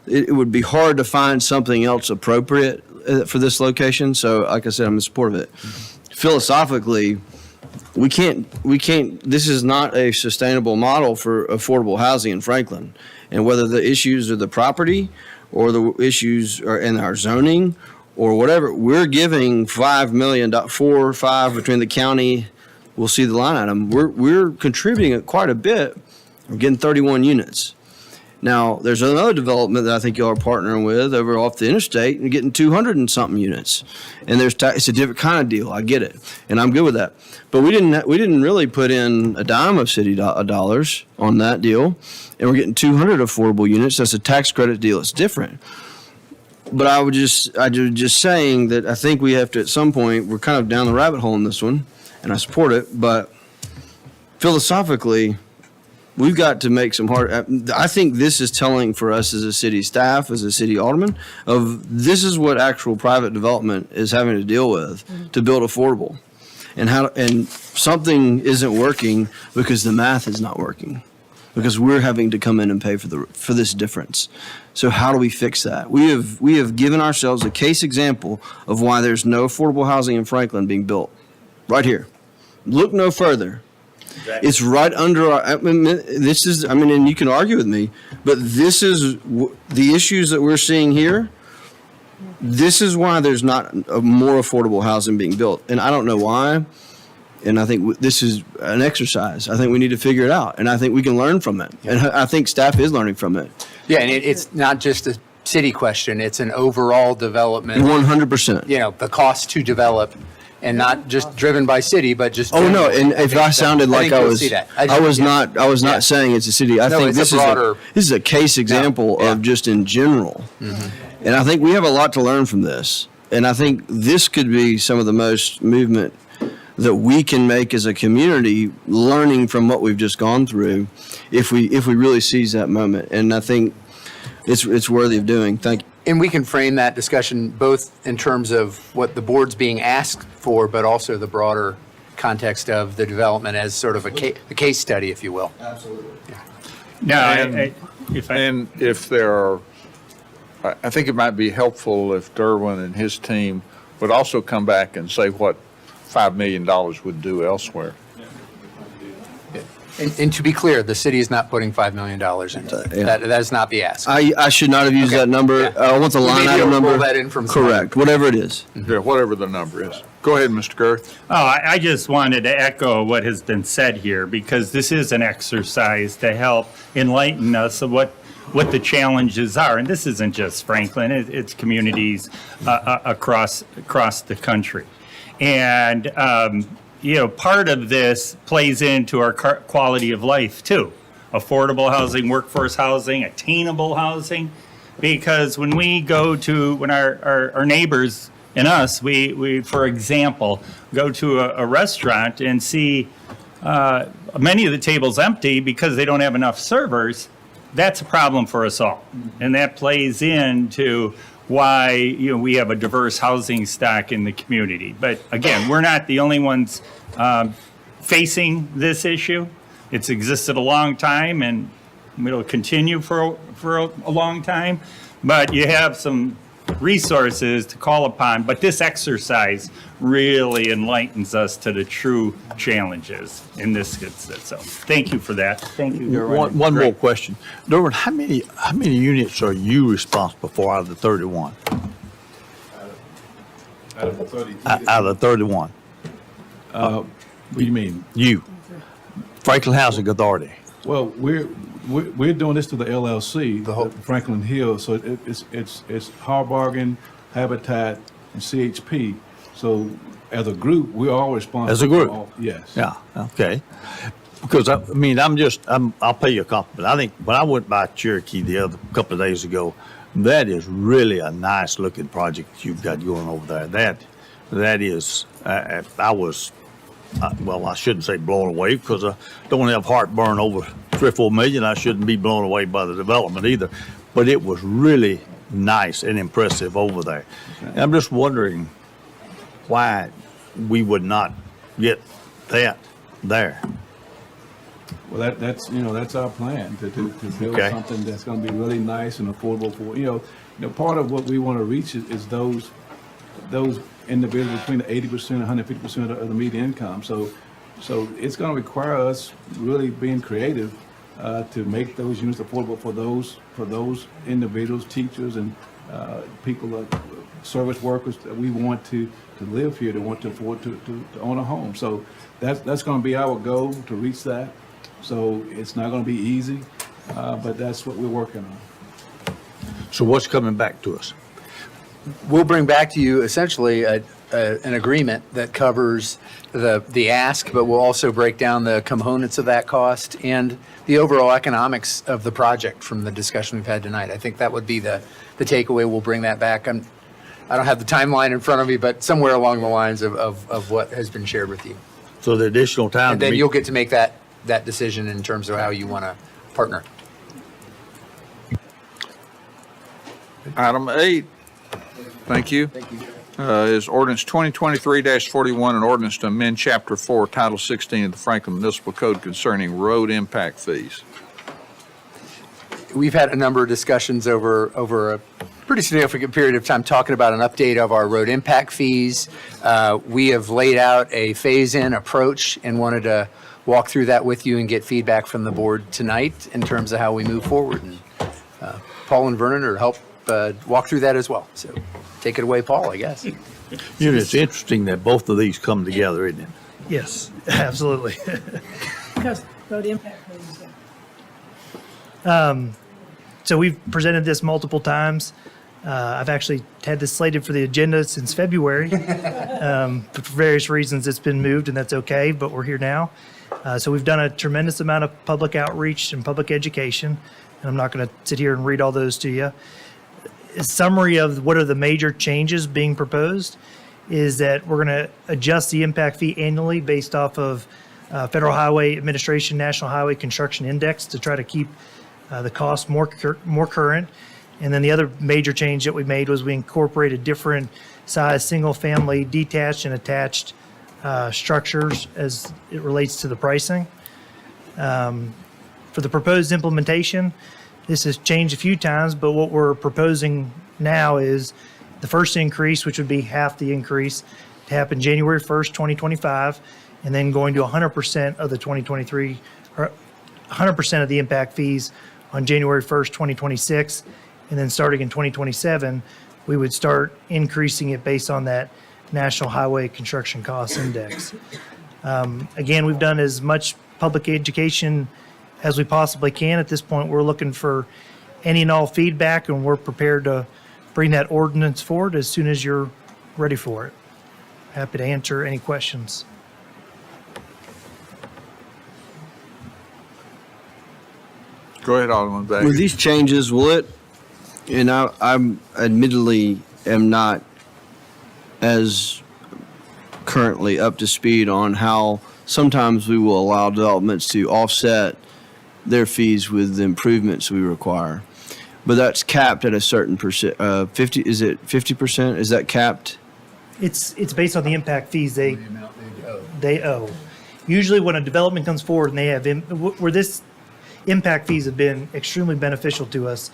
it would be hard to find something else appropriate for this location. So, like I said, I'm in support of it. Philosophically, we can't, this is not a sustainable model for affordable housing in Franklin. And whether the issues are the property or the issues are in our zoning or whatever, we're giving $5 million, 4 or 5 between the county. We'll see the line item. We're contributing quite a bit. We're getting 31 units. Now, there's another development that I think y'all are partnering with over off the interstate and getting 200 and something units. And it's a different kind of deal. I get it, and I'm good with that. But we didn't really put in a dime of city dollars on that deal, and we're getting 200 affordable units. That's a tax credit deal. It's different. But I was just saying that I think we have to, at some point, we're kind of down the rabbit hole in this one, and I support it. But philosophically, we've got to make some hard. I think this is telling for us as a city staff, as a city alderman, of this is what actual private development is having to deal with to build affordable, and something isn't working because the math is not working, because we're having to come in and pay for this difference. So how do we fix that? We have given ourselves a case example of why there's no affordable housing in Franklin being built, right here. Look no further. It's right under our, and you can argue with me, but this is the issues that we're seeing here. This is why there's not a more affordable housing being built. And I don't know why. And I think this is an exercise. I think we need to figure it out. And I think we can learn from it. And I think staff is learning from it. Yeah, and it's not just a city question. It's an overall development. 100%. The cost to develop. And not just driven by city, but just. Oh no! And if I sounded like I was not saying it's a city. I think this is a case example of just in general. Mm-hmm. And I think we have a lot to learn from this. And I think this could be some of the most movement that we can make as a community, learning from what we've just gone through, if we really seize that moment. And I think it's worthy of doing. Thank you. And we can frame that discussion both in terms of what the board's being asked for, but also the broader context of the development as sort of a case study, if you will. Absolutely. I think it might be helpful if Derwin and his team would also come back and say what $5 million would do elsewhere. And to be clear, the city is not putting $5 million into it. Yeah. That is not the ask. I should not have used that number. Yeah. I want the We line may be item able to number. pull that in from Correct, whatever it is. Yeah, whatever the number is. Go ahead, Mr. Girth. Oh, I just wanted to echo what has been said here, because this is an exercise to help enlighten us of what the challenges are. And this isn't just Franklin, it's communities across the country. And, part of this plays into our quality of life too. Affordable housing, workforce housing, attainable housing. Because when our neighbors and us, we for example, go to a restaurant and see many of the tables empty because they don't have enough servers, that's a problem for us all. And that plays into why we have a diverse housing stock in the community. But again, we're not the only ones facing this issue. It's existed a long time, and it'll continue for a long time. But you have some resources to call upon. But this exercise really enlightens us to the true challenges in this instance. So thank you for that. Thank you, Derwin. One more question. Derwin, how many units are you responsible for out of the 31? Out of the 30. Out of the 31? What do you mean? You. Franklin Housing Authority. Well, we're doing this to the LLC, the Franklin Hill. So it's Harbargain, Habitat, and CHP. So as a group, we're all responsible. As a group? for all- yes. Yeah, okay. Because, I'll pay you a compliment. I think when I went by Cherokee couple of days ago, that is really a nice looking project you've got going over there. That is, I shouldn't say blown away, because I don't have heartburn over 3 or 4 million. I shouldn't be blown away by the development either. But it was really nice and impressive over there. And I'm just wondering why we would not get that there. Well, that's our plan to build Okay. something that's going to be really nice and affordable for part of what we want to reach is those individuals between the 80% and 150% of the median income. So it's going to require us really being creative to make those units affordable for those individuals, teachers, and people, service workers that we want to live here, to want to afford to own a home. So that's going to be our goal, to reach that. So it's not going to be easy, but that's what we're working on. So what's coming back to us? We'll bring back to you essentially an agreement that covers the ask, but we'll also break down the components of that cost and the overall economics of the project from the discussion we've had tonight. I think that would be the takeaway. We'll bring that back. I don't have the timeline in front of me, but somewhere along the lines of what has been shared with you. So the additional time. And then you'll get to make that decision in terms of how you want to partner. Item 8, thank you. Is ordinance 2023-41, an ordinance to amend Chapter 4, Title 16 of the Franklin Municipal Code concerning road impact fees. We've had a number of discussions over a pretty significant period of time talking about an update of our road impact fees. We have laid out a phase-in approach and wanted to walk through that with you and get feedback from the board tonight in terms of how we move forward. And Paul and Vernon are help walk through that as well. So take it away, Paul, I guess. It's interesting that both of these come together, isn't it? Yes, absolutely. Because road impact fees. So we've presented this multiple times. I've actually had this slated for the agenda since February. But for various reasons, it's been moved, and that's okay, but we're here now. So we've done a tremendous amount of public outreach and public education, and I'm not going to sit here and read all those to you. A summary of what are the major changes being proposed is that we're going to adjust the impact fee annually based off of Federal Highway Administration National Highway Construction Index to try to keep the cost more current. And then the other major change that we made was we incorporated different size single-family detached and attached structures as it relates to the pricing. For the proposed implementation, this has changed a few times, but what we're proposing now is the first increase, which would be half the increase, to happen January 1st, 2025, and then going to 100% of the 2023 100% of the impact fees on January 1st, 2026. And then starting in 2027, we would start increasing it based on that National Highway Construction Cost Index. Again, we've done as much public education as we possibly can. At this point, we're looking for any and all feedback, and we're prepared to bring that ordinance forward as soon as you're ready for it. Happy to answer any questions. Go ahead, Alderman With Bagby. these changes, will it, and I'm admittedly am not as currently up to speed on how sometimes we will allow developments to offset their fees with the improvements we require. But that's capped at a certain percent, 50, is it 50%? Is that capped? It's based on the impact fees they owe. Usually when a development comes forward and they have, where this impact fees have been extremely beneficial to us,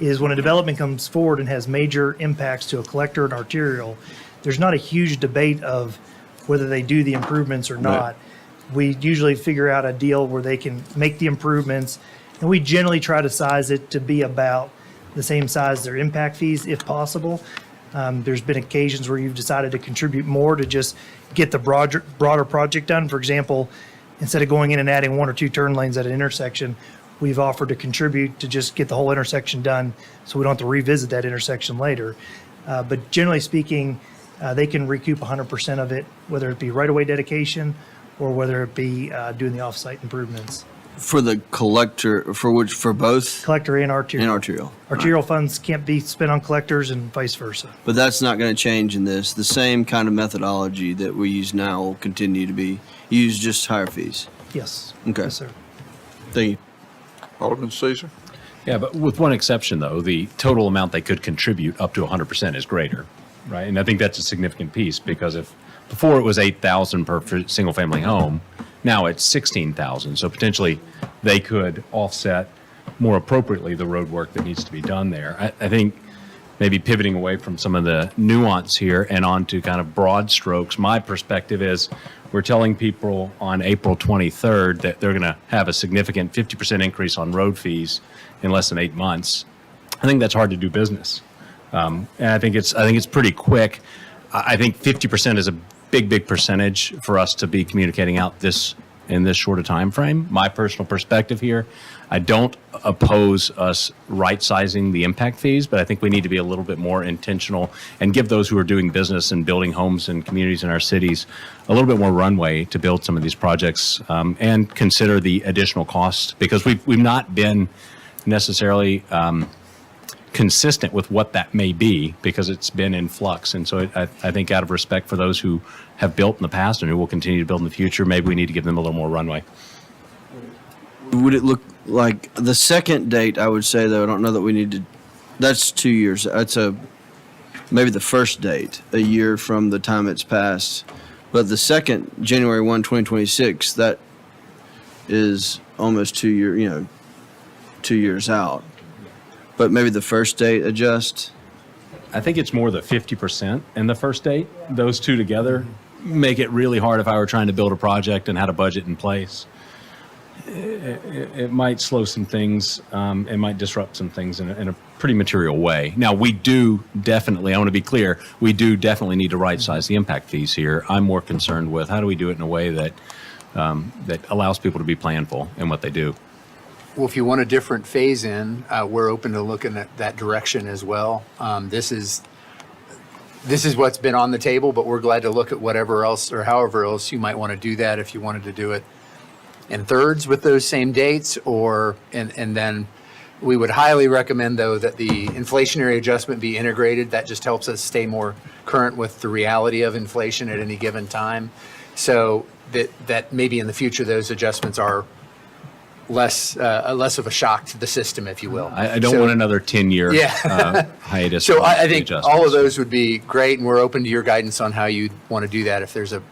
is when a development comes forward and has major impacts to a collector and arterial, there's not a huge debate of whether they do the improvements or not. We usually figure out a deal where they can make the improvements, and we generally try to size it to be about the same size as their impact fees if possible. There's been occasions where you've decided to contribute more to just get the broader project done. For example, instead of going in and adding 1 or 2 turn lanes at an intersection, we've offered to contribute to just get the whole intersection done so we don't have to revisit that intersection later. But generally speaking, they can recoup 100% of it, whether it be right-of-way dedication or whether it be doing the off-site improvements. For the collector, for both? Collector and arterial. And arterial. Arterial funds can't be spent on collectors and vice versa. But that's not going to change in this. The same kind of methodology that we use now will continue to be used, just higher fees. Yes. Okay. Yes, sir. Thank you. Alderman Caesar? Yeah, but with one exception, though, the total amount they could contribute up to 100% is greater, right? And I think that's a significant piece, because if before it was $8,000 per single-family home, now it's $16,000. So potentially they could offset more appropriately the road work that needs to be done there. I think maybe pivoting away from some of the nuance here and onto kind of broad strokes, my perspective is we're telling people on April 23rd that they're going to have a significant 50% increase on road fees in less than 8 months. I think that's hard to do business. And I think it's pretty quick. I think 50% is a big percentage for us to be communicating out in this short a time frame. My personal perspective here, I don't oppose us right-sizing the impact fees, but I think we need to be a little bit more intentional and give those who are doing business and building homes and communities in our cities a little bit more runway to build some of these projects, and consider the additional costs, because we've not been necessarily consistent with what that may be, because it's been in flux. And so I think out of respect for those who have built in the past and who will continue to build in the future, maybe we need to give them a little more runway. Would it look like the second date? I would say, though, I don't know that we need to. That's 2 years. That's maybe the first date, a year from the time it's passed. But the second, January 1, 2026, that is almost 2 years. 2 years out. But maybe the first date adjust. I think it's more the 50% and the first date. Those two together make it really hard if I were trying to build a project and had a budget in place. It might slow some things. It might disrupt some things in a pretty material way. Now, we do definitely, I want to be clear, we do definitely need to right-size the impact fees here. I'm more concerned with how do we do it in a way that that allows people to be planful in what they do. Well, if you want a different phase in, we're open to looking at that direction as well. This is what's been on the table, but we're glad to look at whatever else or however else you might want to do that, if you wanted to do it in thirds with those same dates, or and then we would highly recommend, though, that the inflationary adjustment be integrated. That just helps us stay more current with the reality of inflation at any given time, so that maybe in the future those adjustments are less of a shock to the system, if you will. I don't want another 10-year hiatus. So I think all of those would be great, and we're open to your guidance on how you want to do that, if there's a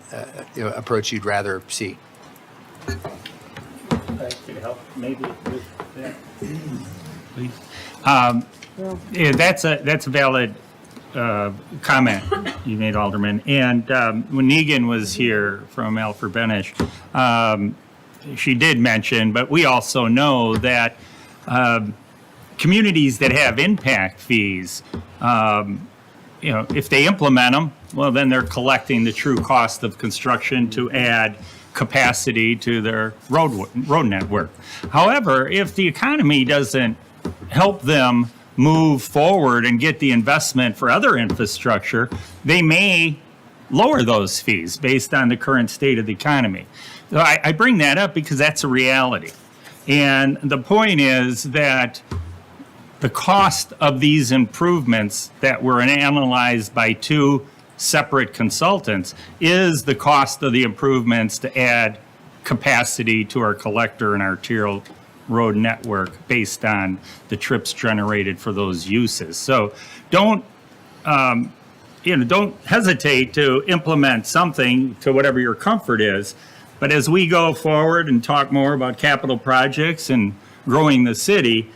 approach you'd rather see. Could help maybe with that, please. Yeah, that's a valid comment you made, Alderman. And when Negan was here from Alfred Benish, she did mention, but we also know that communities that have impact fees, if they implement them, well, then they're collecting the true cost of construction to add capacity to their road network. However, if the economy doesn't help them move forward and get the investment for other infrastructure, they may lower those fees based on the current state of the economy. So I bring that up because that's a reality. And the point is that the cost of these improvements that were analyzed by two separate consultants is the cost of the improvements to add capacity to our collector and arterial road network based on the trips generated for those uses. So don't hesitate to implement something to whatever your comfort is. But as we go forward and talk more about capital projects and growing the city,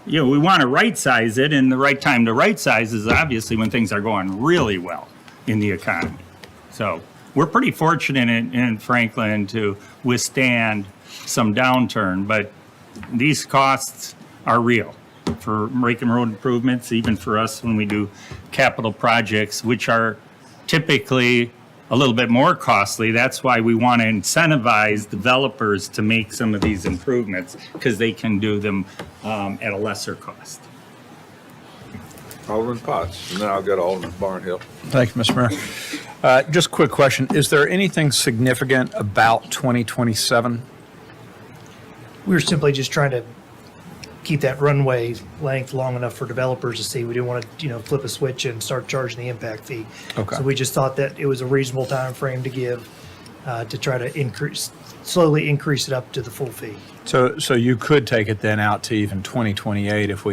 we want to right size it, and the right time to right size is obviously when things are going really well in the economy. So we're pretty fortunate in Franklin to withstand some downturn, but these costs are real for making road improvements, even for us when we do capital projects, which are typically a little bit more costly. That's why we want to incentivize developers to make some of these improvements, because they can do them at a lesser cost. Alderman Potts, and then I'll go to Alderman Barnhill. Thank you, Mr. Mayor. Just a quick question. Is there anything significant about 2027? We were simply just trying to keep that runway length long enough for developers to see. We didn't want to, flip a switch and start charging the impact fee. Okay. So we just thought that it was a reasonable time frame to give, to try to slowly increase it up to the full fee. So you could take it then out to even 2028 if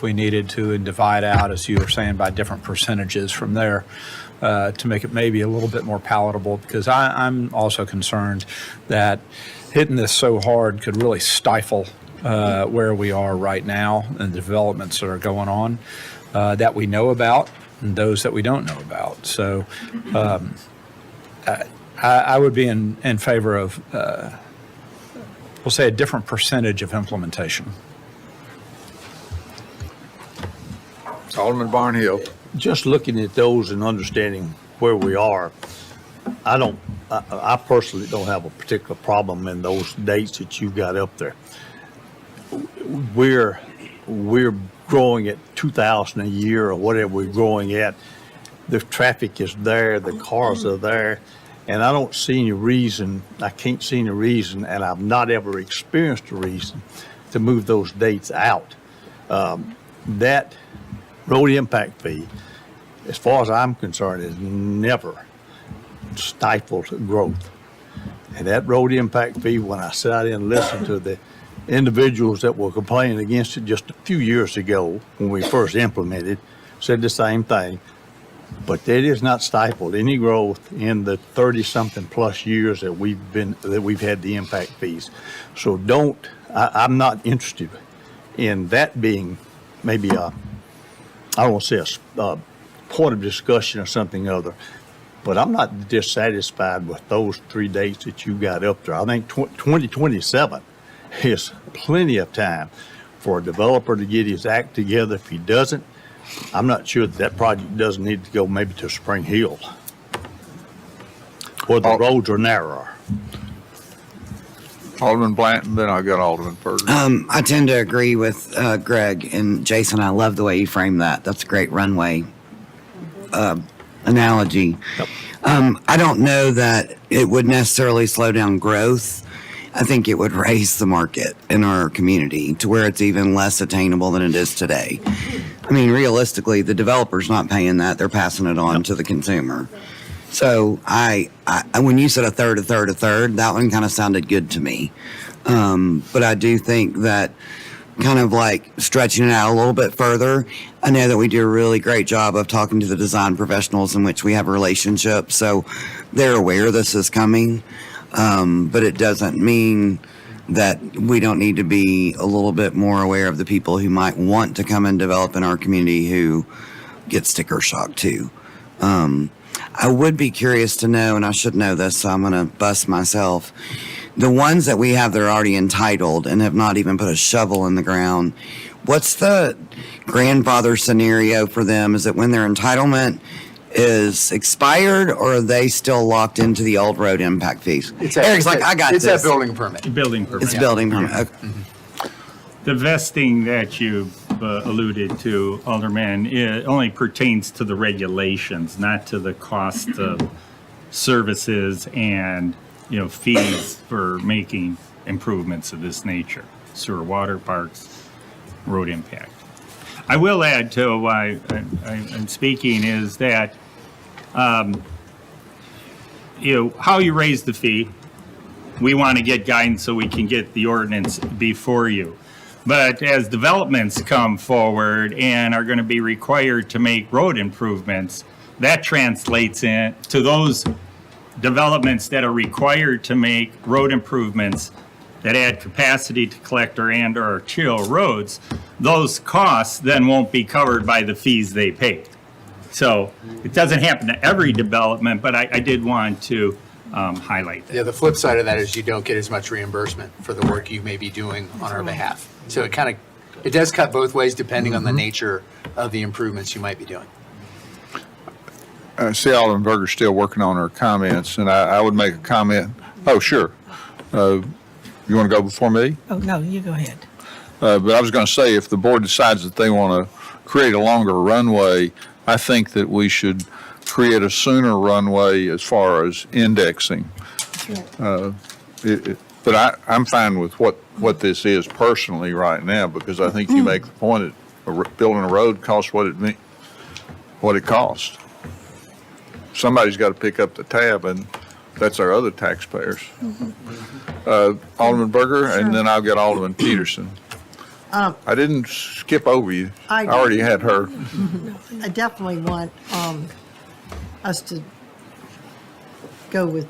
we needed to, and divide out, as you were saying, by different percentages from there, to make it maybe a little bit more palatable, because I'm also concerned that hitting this so hard could really stifle where we are right now and the developments that are going on that we know about and those that we don't know about. So I would be in favor of, we'll say, a different percentage of implementation. Alderman Barnhill. Just looking at those and understanding where we are, I personally don't have a particular problem in those dates that you got up there. We're growing at 2,000 a year or whatever we're growing at. The traffic is there, the cars are there, and I don't see any reason, I can't see any reason, and I've not ever experienced a reason to move those dates out. That road impact fee, as far as I'm concerned, has never stifled growth. And that road impact fee, when I sat in and listened to the individuals that were complaining against it just a few years ago when we first implemented, said the same thing. But that has not stifled any growth in the 30-something plus years that we've had the impact fees. So I'm not interested in that being maybe I don't want to say a point of discussion or something other, but I'm not dissatisfied with those 3 dates that you got up there. I think 2027 is plenty of time for a developer to get his act together. If he doesn't, I'm not sure that project doesn't need to go maybe to Spring Hill, where the roads are narrower. Alderman Blanton, then I'll go to Alderman Purdy. I tend to agree with Greg and Jason. I love the way you frame that. That's a great runway analogy. Yep. I don't know that it would necessarily slow down growth. I think it would raise the market in our community to where it's even less attainable than it is today. I mean, realistically, the developer's not paying that. They're passing it on to the consumer. So I when you said a third, that one kind of sounded good to me. But I do think that kind of like stretching it out a little bit further. I know that we do a really great job of talking to the design professionals in which we have a relationship. So they're aware this is coming. But it doesn't mean that we don't need to be a little bit more aware of the people who might want to come and develop in our community who get sticker shock too. I would be curious to know, and I should know this, so I'm going to bust myself. the ones that we have that are already entitled and have not even put a shovel in the ground, what's the grandfather scenario for them? Is it when their entitlement is expired, or are they still locked into the old road impact fees? Eric's like, I got it's this. that building permit. Building permit. It's building permit. Okay. The vesting that you alluded to, Alderman, it only pertains to the regulations, not to the cost of services and, fees for making improvements of this nature, sewer, water, parks, road impact. I will add to why I'm speaking is that, how you raise the fee, we want to get guidance so we can get the ordinance before you. But as developments come forward and are going to be required to make road improvements, that translates into those developments that are required to make road improvements that add capacity to collector and/or chill roads. Those costs then won't be covered by the fees they pay. So it doesn't happen to every development, but I did want to highlight that. Yeah, the flip side of that is you don't get as much reimbursement for the work you may be doing on our behalf. So it does cut both ways depending on the nature of the improvements you might be doing. I see Alderman Berger's still working on her comments, and I would make a comment. Oh, sure. You want to go before me? Oh, no, you go ahead. But I was going to say, if the board decides that they want to create a longer runway, I think that we should create a sooner runway as far as indexing. But I'm fine with what this is personally right now, because I think you make the point that building a road costs what it costs. Somebody's got to pick up the tab, and that's our other taxpayers. Alderman Berger, and then I've got Alderman Peterson. I didn't skip over you. I already had her. I definitely want us to go with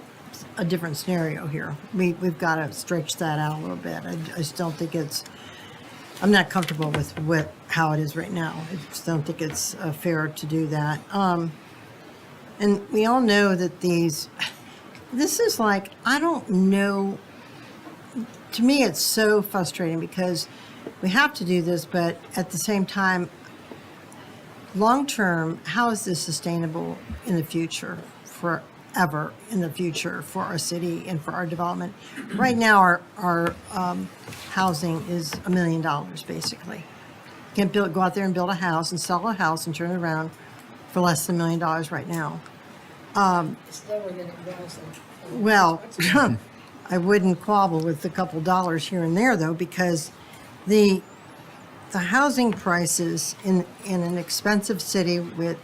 a different scenario here. We've got to stretch that out a little bit. I just don't think I'm not comfortable with how it is right now. I just don't think it's fair to do that. And we all know that this is like, I don't know, to me it's so frustrating because we have to do this, but at the same time, long-term, how is this sustainable in the future, forever in the future for our city and for our development? Right now, our housing is $1 million, basically. You can't go out there and build a house and sell a house and turn it around for less than $1 million right now. Well, I wouldn't quibble with a couple dollars here and there, though, because the housing prices in an expensive city with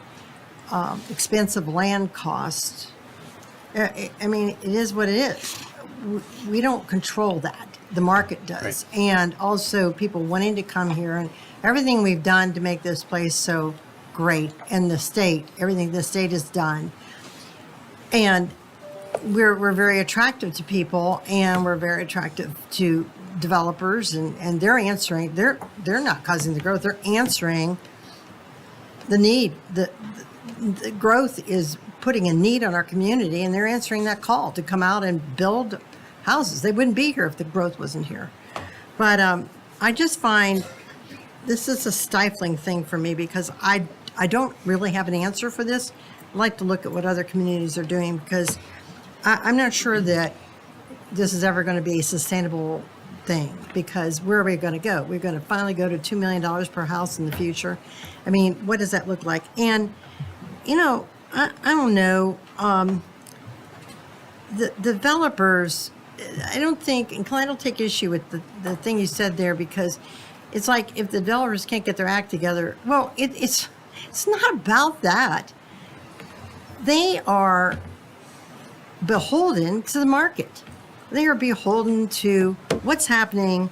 expensive land costs, I mean, it is what it is. We don't control that. The market does. Right. And also people wanting to come here and everything we've done to make this place so great, and everything the state has done. And we're very attractive to people, and we're very attractive to developers, and they're answering. They're not causing the growth. They're answering the need. The growth is putting a need on our community, and they're answering that call to come out and build houses. They wouldn't be here if the growth wasn't here. But I just find this is a stifling thing for me because I don't really have an answer for this. I'd like to look at what other communities are doing because I'm not sure that this is ever going to be a sustainable thing, because where are we going to go? We're going to finally go to $2 million per house in the future. I mean, what does that look like? And, I don't know. The developers, I don't think, and I don't take issue with the thing you said there, because it's like if the developers can't get their act together, well, it's not about that. They are beholden to the market. They are beholden to what's happening.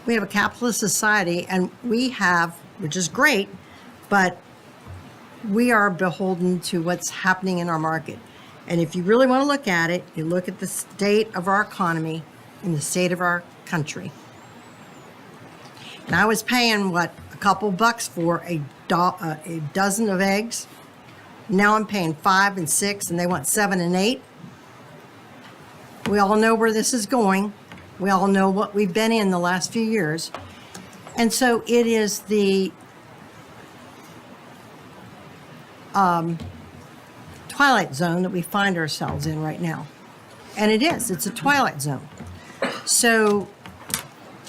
We have a capitalist society, and we have, which is great, but we are beholden to what's happening in our market. And if you really want to look at it, you look at the state of our economy and the state of our country. And I was paying, a couple bucks for a dozen of eggs. Now I'm paying 5 and 6, and they want 7 and 8. We all know where this is going. We all know what we've been in the last few years. And so it is the twilight zone that we find ourselves in right now. And it's a twilight zone. So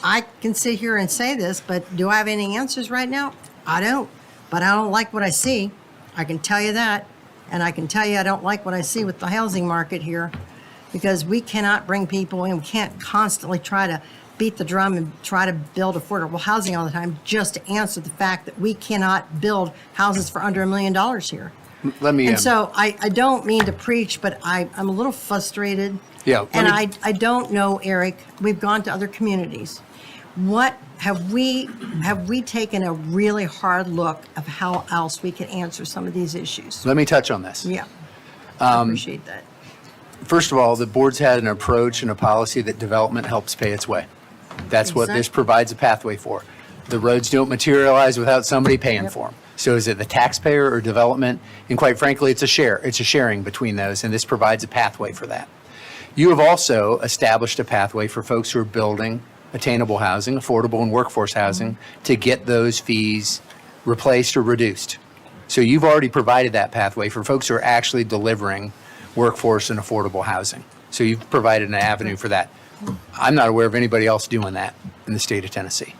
I can sit here and say this, but do I have any answers right now? I don't. But I don't like what I see. I can tell you that. And I can tell you I don't like what I see with the housing market here, because we cannot bring people in. We can't constantly try to beat the drum and try to build affordable housing all the time just to answer the fact that we cannot build houses for under $1 million here. Let me. And so I don't mean to preach, but I'm a little frustrated. Yeah. And I don't know, Eric, we've gone to other communities. What have we taken a really hard look of how else we can answer some of these issues? Let me touch on this. Yeah. I appreciate that. First of all, the board's had an approach and a policy that development helps pay its way. That's what this provides a pathway for. The roads don't materialize without somebody paying for them. So is it the taxpayer or development? And quite frankly, it's a share. It's a sharing between those, and this provides a pathway for that. You have also established a pathway for folks who are building attainable housing, affordable and workforce housing, to get those fees replaced or reduced. So you've already provided that pathway for folks who are actually delivering workforce and affordable housing. So you've provided an avenue for that. I'm not aware of anybody else doing that in the state of Tennessee.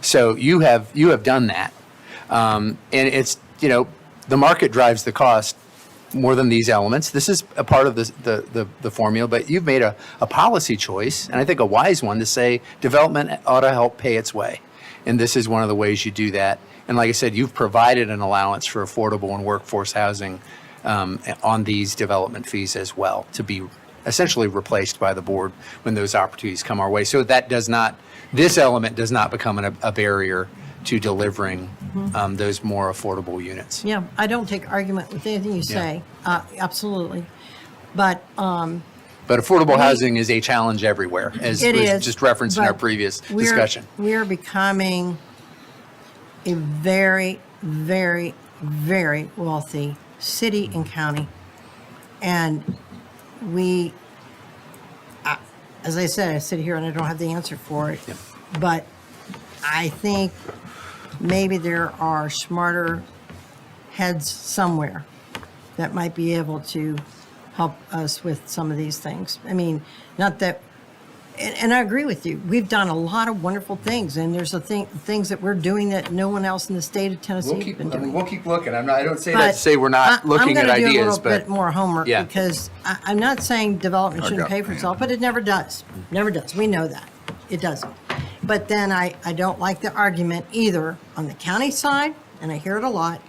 So you have done that. And it's, the market drives the cost more than these elements. This is a part of the formula, but you've made a policy choice, and I think a wise one, to say development ought to help pay its way. And this is one of the ways you do that. And like I said, you've provided an allowance for affordable and workforce housing on these development fees as well, to be essentially replaced by the board when those opportunities come our way. So this element does not become a barrier to delivering those more affordable units. Yeah, I don't take argument with anything you say. Absolutely. But affordable housing is a challenge everywhere, as it was is, just referenced in our but previous discussion. We're becoming a very, very, very wealthy city and county. And as I said, I sit here and I don't have the answer for it. But I think maybe there are smarter heads somewhere that might be able to help us with some of these things. I mean, not that, and I agree with you. We've done a lot of wonderful things, and there's things that we're doing that no one else in the state of Tennessee has been doing. We'll keep looking. I don't say that to say we're not looking at ideas, I'm going to do a little but bit more homework, because I'm not saying development shouldn't pay for itself, but it never does. Never does. We know that. It doesn't. But then I don't like the argument either on the county side, and I hear it a lot,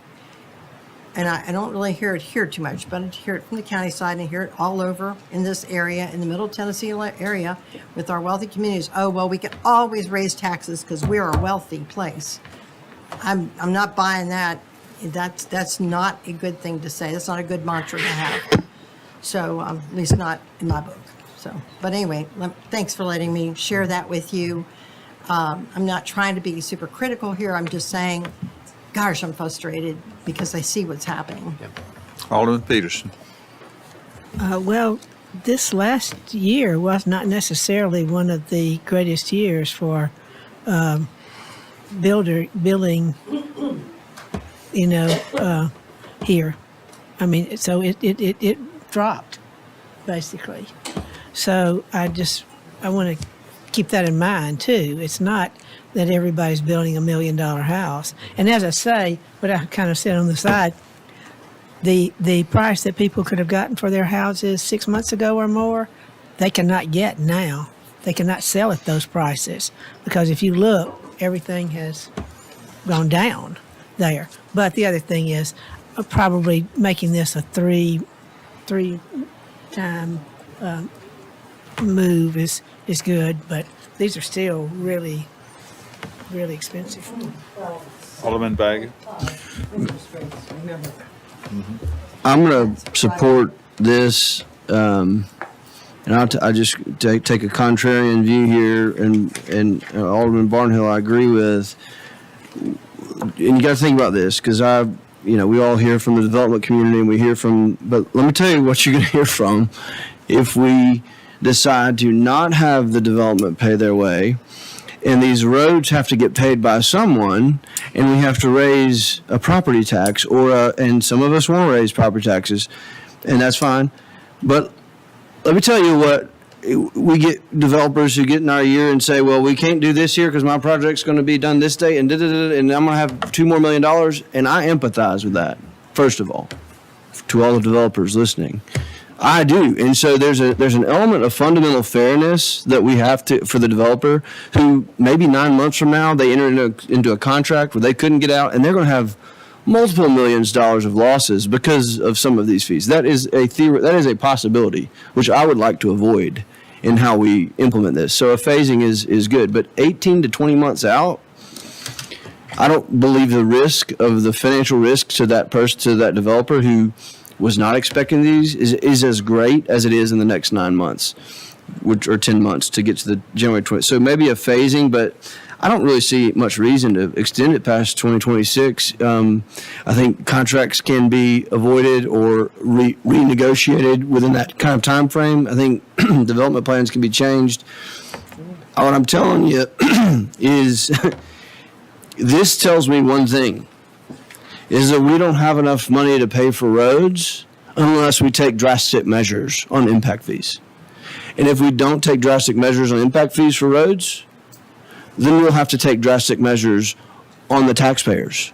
and I don't really hear it here too much, but I hear it from the county side, and I hear it all over in this area, in the Middle Tennessee area, with our wealthy communities. Oh, well, we can always raise taxes because we're a wealthy place. I'm not buying that. That's not a good thing to say. That's not a good mantra to have. So at least not in my book. So, but anyway, thanks for letting me share that with you. I'm not trying to be super critical here. I'm just saying, gosh, I'm frustrated because I see what's happening. Alderman Peterson. Well, this last year was not necessarily one of the greatest years for building, here. I mean, so it dropped, basically. So I want to keep that in mind too. It's not that everybody's building $1 million house. And as I say, what I kind of said on the side, the price that people could have gotten for their houses 6 months ago or more, they cannot get now. They cannot sell at those prices, because if you look, everything has gone down there. But the other thing is probably making this a three time move is good, but these are still really, really expensive. Alderman Baggett. I'm going to support this, and I just take a contrarian view here, and Alderman Barnhill I agree with. And you got to think about this, because we all hear from the development community, and we hear from, but let me tell you what you're going to hear from if we decide to not have the development pay their way, and these roads have to get paid by someone, and we have to raise a property tax, and some of us won't raise property taxes, and that's fine. But let me tell you what, we get developers who get in our year and say, well, we can't do this year because my project's going to be done this day, and and I'm going to have $2 more million, and I empathize with that, first of all, to all the developers listening. I do. And so there's an element of fundamental fairness that we have to, for the developer who maybe 9 months from now, they enter into a contract where they couldn't get out, and they're going to have multiple millions of dollars of losses because of some of these fees. That is a possibility, which I would like to avoid in how we implement this. So a phasing is good, but 18 to 20 months out, I don't believe the risk of the financial risk to that person, to that developer who was not expecting these is as great as it is in the next 9 months, which are 10 months to get to the January 20th. So maybe a phasing, but I don't really see much reason to extend it past 2026. I think contracts can be avoided or renegotiated within that kind of time frame. I think development plans can be changed. What I'm telling you is this tells me one thing, is that we don't have enough money to pay for roads unless we take drastic measures on impact fees. And if we don't take drastic measures on impact fees for roads, then we'll have to take drastic measures on the taxpayers.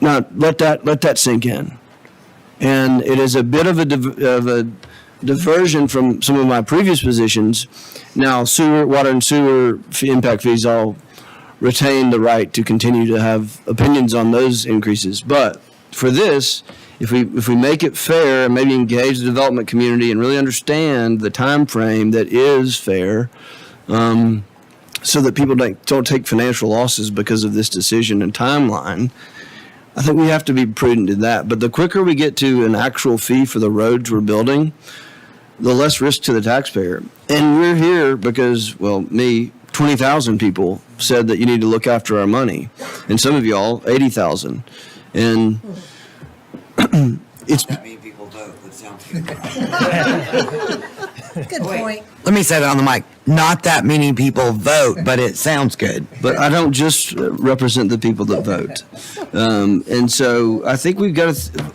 Now, let that sink in. And it is a bit of a diversion from some of my previous positions. Now, water and sewer impact fees, I'll retain the right to continue to have opinions on those increases. But for this, if we make it fair and maybe engage the development community and really understand the time frame that is fair, so that people don't take financial losses because of this decision and timeline, I think we have to be prudent in that. But the quicker we get to an actual fee for the roads we're building, the less risk to the taxpayer. And we're here because, 20,000 people said that you need to look after our money. And some of y'all, 80,000. And it's... That many people vote, that sounds good. Good point. Let me say that on the mic. Not that many people vote, but it sounds good. But I don't just represent the people that vote. And so I think we've got to...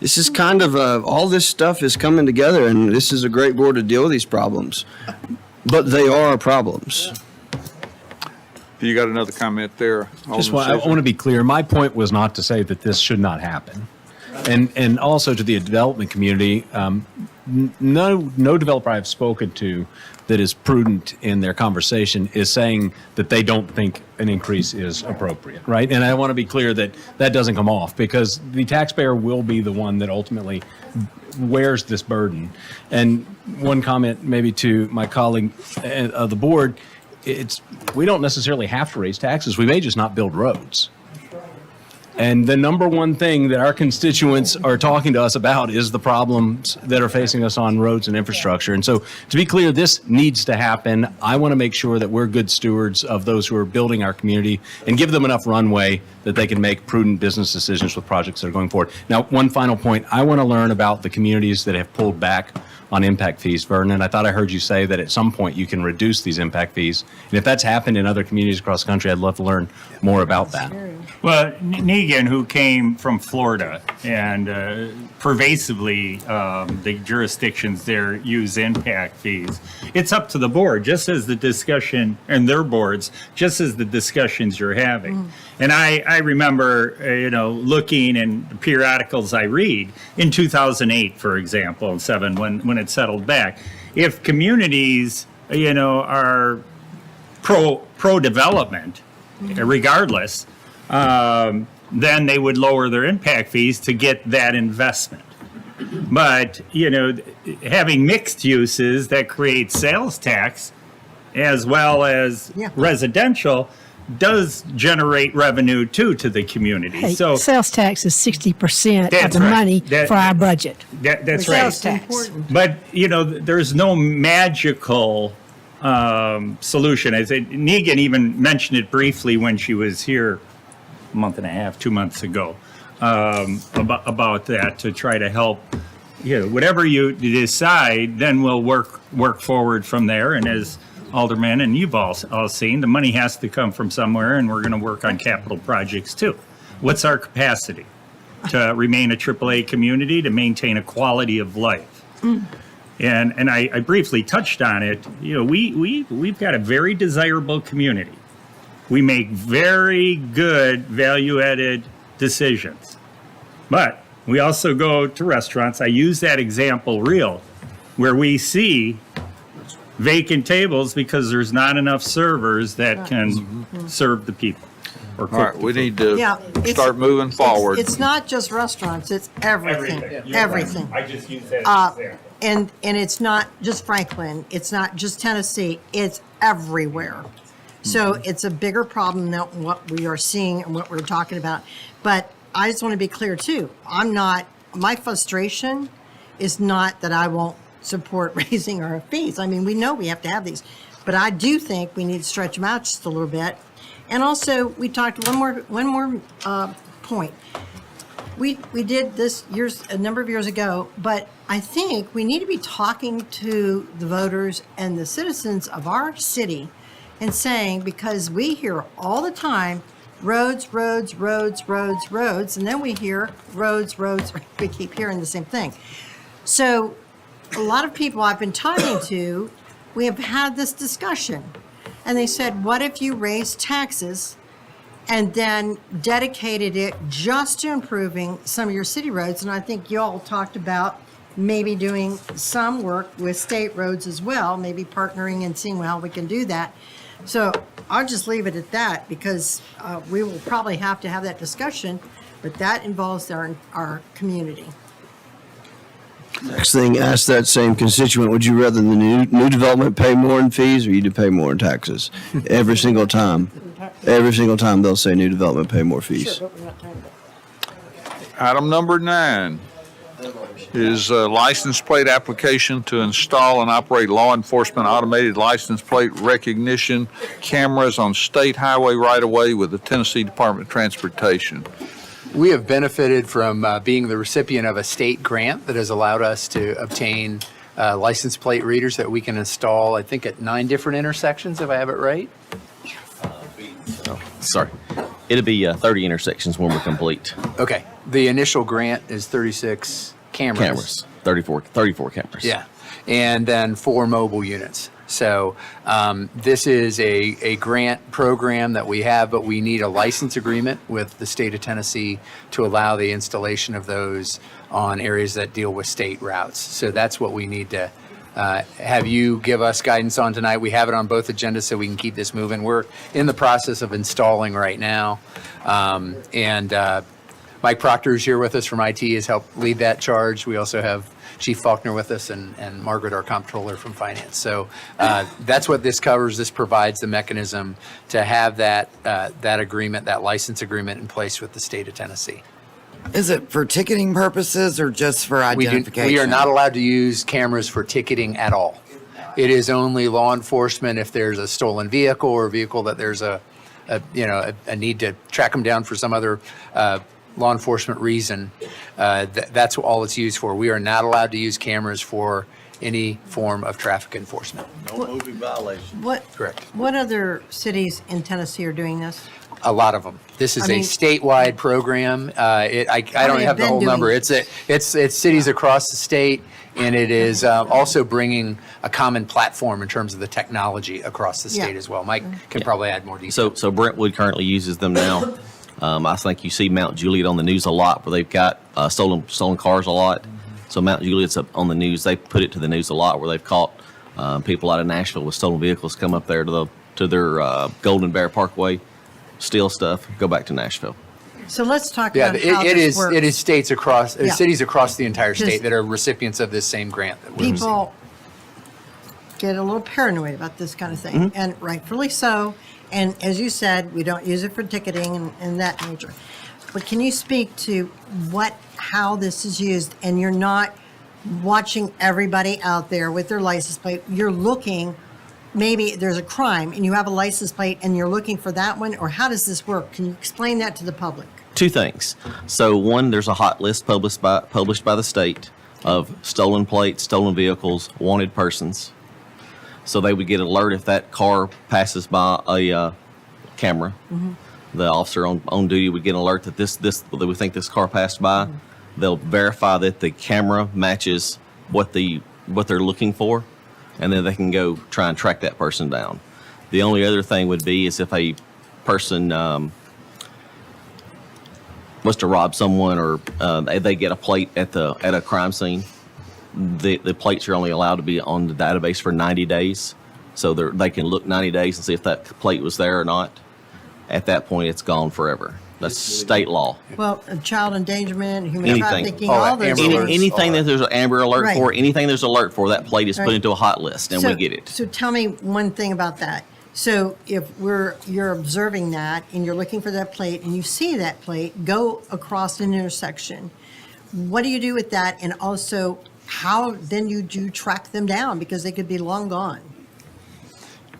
This is kind of all this stuff is coming together, and this is a great board to deal with these problems. But they are problems. You got another comment there? I want to be clear. My point was not to say that this should not happen. And also to the development community, no developer I've spoken to that is prudent in their conversation is saying that they don't think an increase is appropriate, right? And I want to be clear that that doesn't come off, because the taxpayer will be the one that ultimately wears this burden. And one comment maybe to my colleague of the board, we don't necessarily have to raise taxes. We may just not build roads. And the number one thing that our constituents are talking to us about is the problems that are facing us on roads and infrastructure. And so, to be clear, this needs to happen. I want to make sure that we're good stewards of those who are building our community and give them enough runway that they can make prudent business decisions with projects that are going forward. Now, one final point. I want to learn about the communities that have pulled back on impact fees, Vernon. I thought I heard you say that at some point you can reduce these impact fees. And if that's happened in other communities across the country, I'd love to learn more about that. Well, Negan, who came from Florida, and pervasively the jurisdictions there use impact fees. It's up to the board, just as the discussion, and their boards, just as the discussions you're having. And I remember, looking in periodicals I read in 2008, for example, and 7, when it settled back. If communities, are pro-development, regardless, then they would lower their impact fees to get that investment. But, having mixed uses that create sales tax as well as residential does generate revenue too to the community. Hey, so sales tax is 60% of the right. money for our budget. That's Sales right. tax. But, there's no magical solution. As Negan even mentioned it briefly when she was here a month and a half, 2 months ago, about that, to try to help whatever you decide, then we'll work forward from there. And as Alderman and you've all seen, the money has to come from somewhere, and we're going to work on capital projects too. What's our capacity to remain a AAA community, to maintain a quality of life? And I briefly touched on it. We've got a very desirable community. We make very good value-added decisions. But we also go to restaurants. I use that example where we see vacant tables because there's not enough servers that can serve the people. Or All right, we need to Yeah, start moving forward. It's not just restaurants, it's everything, everything. I just use that as an example. And it's not just Franklin, it's not just Tennessee, it's everywhere. So it's a bigger problem than what we are seeing and what we're talking about. But I just want to be clear too, my frustration is not that I won't support raising our fees. I mean, we know we have to have these, but I do think we need to stretch them out just a little bit. And also, we talked one more point. We did this a number of years ago, but I think we need to be talking to the voters and the citizens of our city and saying, because we hear all the time, roads, roads, roads, roads, roads, and then we hear roads, roads, we keep hearing the same thing. So a lot of people I've been talking to, we have had this discussion. And they said, what if you raised taxes and then dedicated it just to improving some of your city roads? And I think you all talked about maybe doing some work with state roads as well, maybe partnering and seeing how we can do that. So I'll just leave it at that, because we will probably have to have that discussion, but that involves our community. Next thing, ask that same constituent, would you rather the new development pay more in fees or you to pay more in taxes? Every single time. Every single time they'll say new development pay more fees. Sure, but we're not talking about. Item number 9 is a license plate application to install and operate law enforcement automated license plate recognition cameras on state highway right-of-way with the Tennessee Department of Transportation. We have benefited from being the recipient of a state grant that has allowed us to obtain license plate readers that we can install, I think, at 9 different intersections, if I have it right. Sorry. It'll be 30 intersections when we're complete. Okay. The initial grant is 36 cameras. 34 cameras. Yeah. And then 4 mobile units. So this is a grant program that we have, but we need a license agreement with the state of Tennessee to allow the installation of those on areas that deal with state routes. So that's what we need to have you give us guidance on tonight. We have it on both agendas so we can keep this moving. We're in the process of installing right now. Mike Proctor is here with us from IT, has helped lead that charge. We also have Chief Faulkner with us and Margaret, our comptroller from finance. So that's what this covers. This provides the mechanism to have that agreement, that license agreement in place with the state of Tennessee. Is it for ticketing purposes or just for identification? We are not allowed to use cameras for ticketing at all. It is only law enforcement if there's a stolen vehicle or a vehicle that there's a need to track them down for some other law enforcement reason. That's all it's used for. We are not allowed to use cameras for any form of traffic enforcement. No moving violation. Correct. What other cities in Tennessee are doing this? A lot of them. This is a statewide program. I don't have the whole number. It's cities across the state, and it is also bringing a common platform in terms of the technology across the state as well. Mike can probably add more detail. So Brentwood currently uses them now. I think you see Mount Juliet on the news a lot, where they've got stolen cars a lot. So Mount Juliet's up on the news. They put it to the news a lot, where they've caught people out of Nashville with stolen vehicles come up there to their Golden Bear Parkway, steal stuff, go back to Nashville. So let's talk about how this works. It is states across cities across the entire state that are recipients of this same grant. That we're People get a little paranoid about this kind of thing, and rightfully so. And as you said, we don't use it for ticketing and that nature. But can you speak to how this is used? And you're not watching everybody out there with their license plate. You're looking, maybe there's a crime and you have a license plate and you're looking for that one, or how does this work? Can you explain that to the public? 2 things. So one, there's a hot list published by the state of stolen plates, stolen vehicles, wanted persons. So they would get an alert if that car passes by a camera. The officer on duty would get an alert that that we think this car passed by. They'll verify that the camera matches what they're looking for, and then they can go try and track that person down. The only other thing would be is if a person was to rob someone, or they get a plate at a crime scene, the plates are only allowed to be on the database for 90 days. So they can look 90 days and see if that plate was there or not. At that point, it's gone forever. That's state law. Well, child endangerment, human Anything. trafficking, all those things. Anything that there's an Amber Alert Right. for, anything there's an alert for, that plate is put Right. into a hot list, and we get it. So tell me one thing about that. So if you're observing that and you're looking for that plate and you see that plate go across an intersection, what do you do with that? And also, how then you do track them down, because they could be long gone?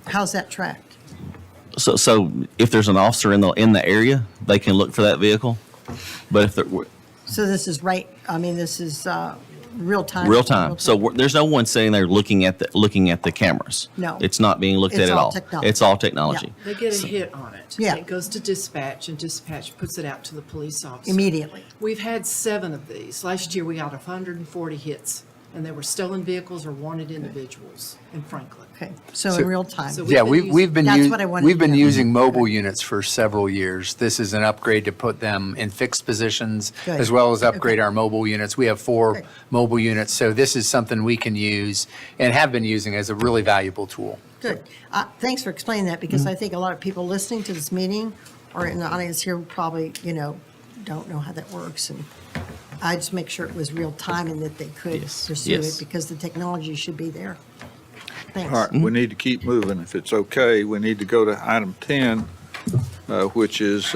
How's that tracked? So if there's an officer in the area, they can look for that vehicle. But if they're So this is this is real time. real time, there's no one sitting there looking at the cameras. No. It's not being looked It's at at all all. technology. It's all technology. They get a hit on it. Yeah. It goes to dispatch, and dispatch puts it out to the police officer. Immediately. We've had 7 of these. Last year, we got 140 hits, and they were stolen vehicles or wanted individuals in Franklin. Okay, so in real time. So Yeah, we've been That's what I wanted we've to been know. using mobile units for several years. This is an upgrade to put them in fixed positions, Good. as well as upgrade Okay. our mobile units. We have 4 Great. mobile units, so this is something we can use and have been using as a really valuable tool. Good. Thanks for explaining that, because I think a lot of people listening to this meeting or in the audience here probably, don't know how that works. And I just make sure it was real time and that they could pursue Yes. it, because the technology should be there. Thanks. All right, we need to keep moving. If it's okay, we need to go to item 10, which is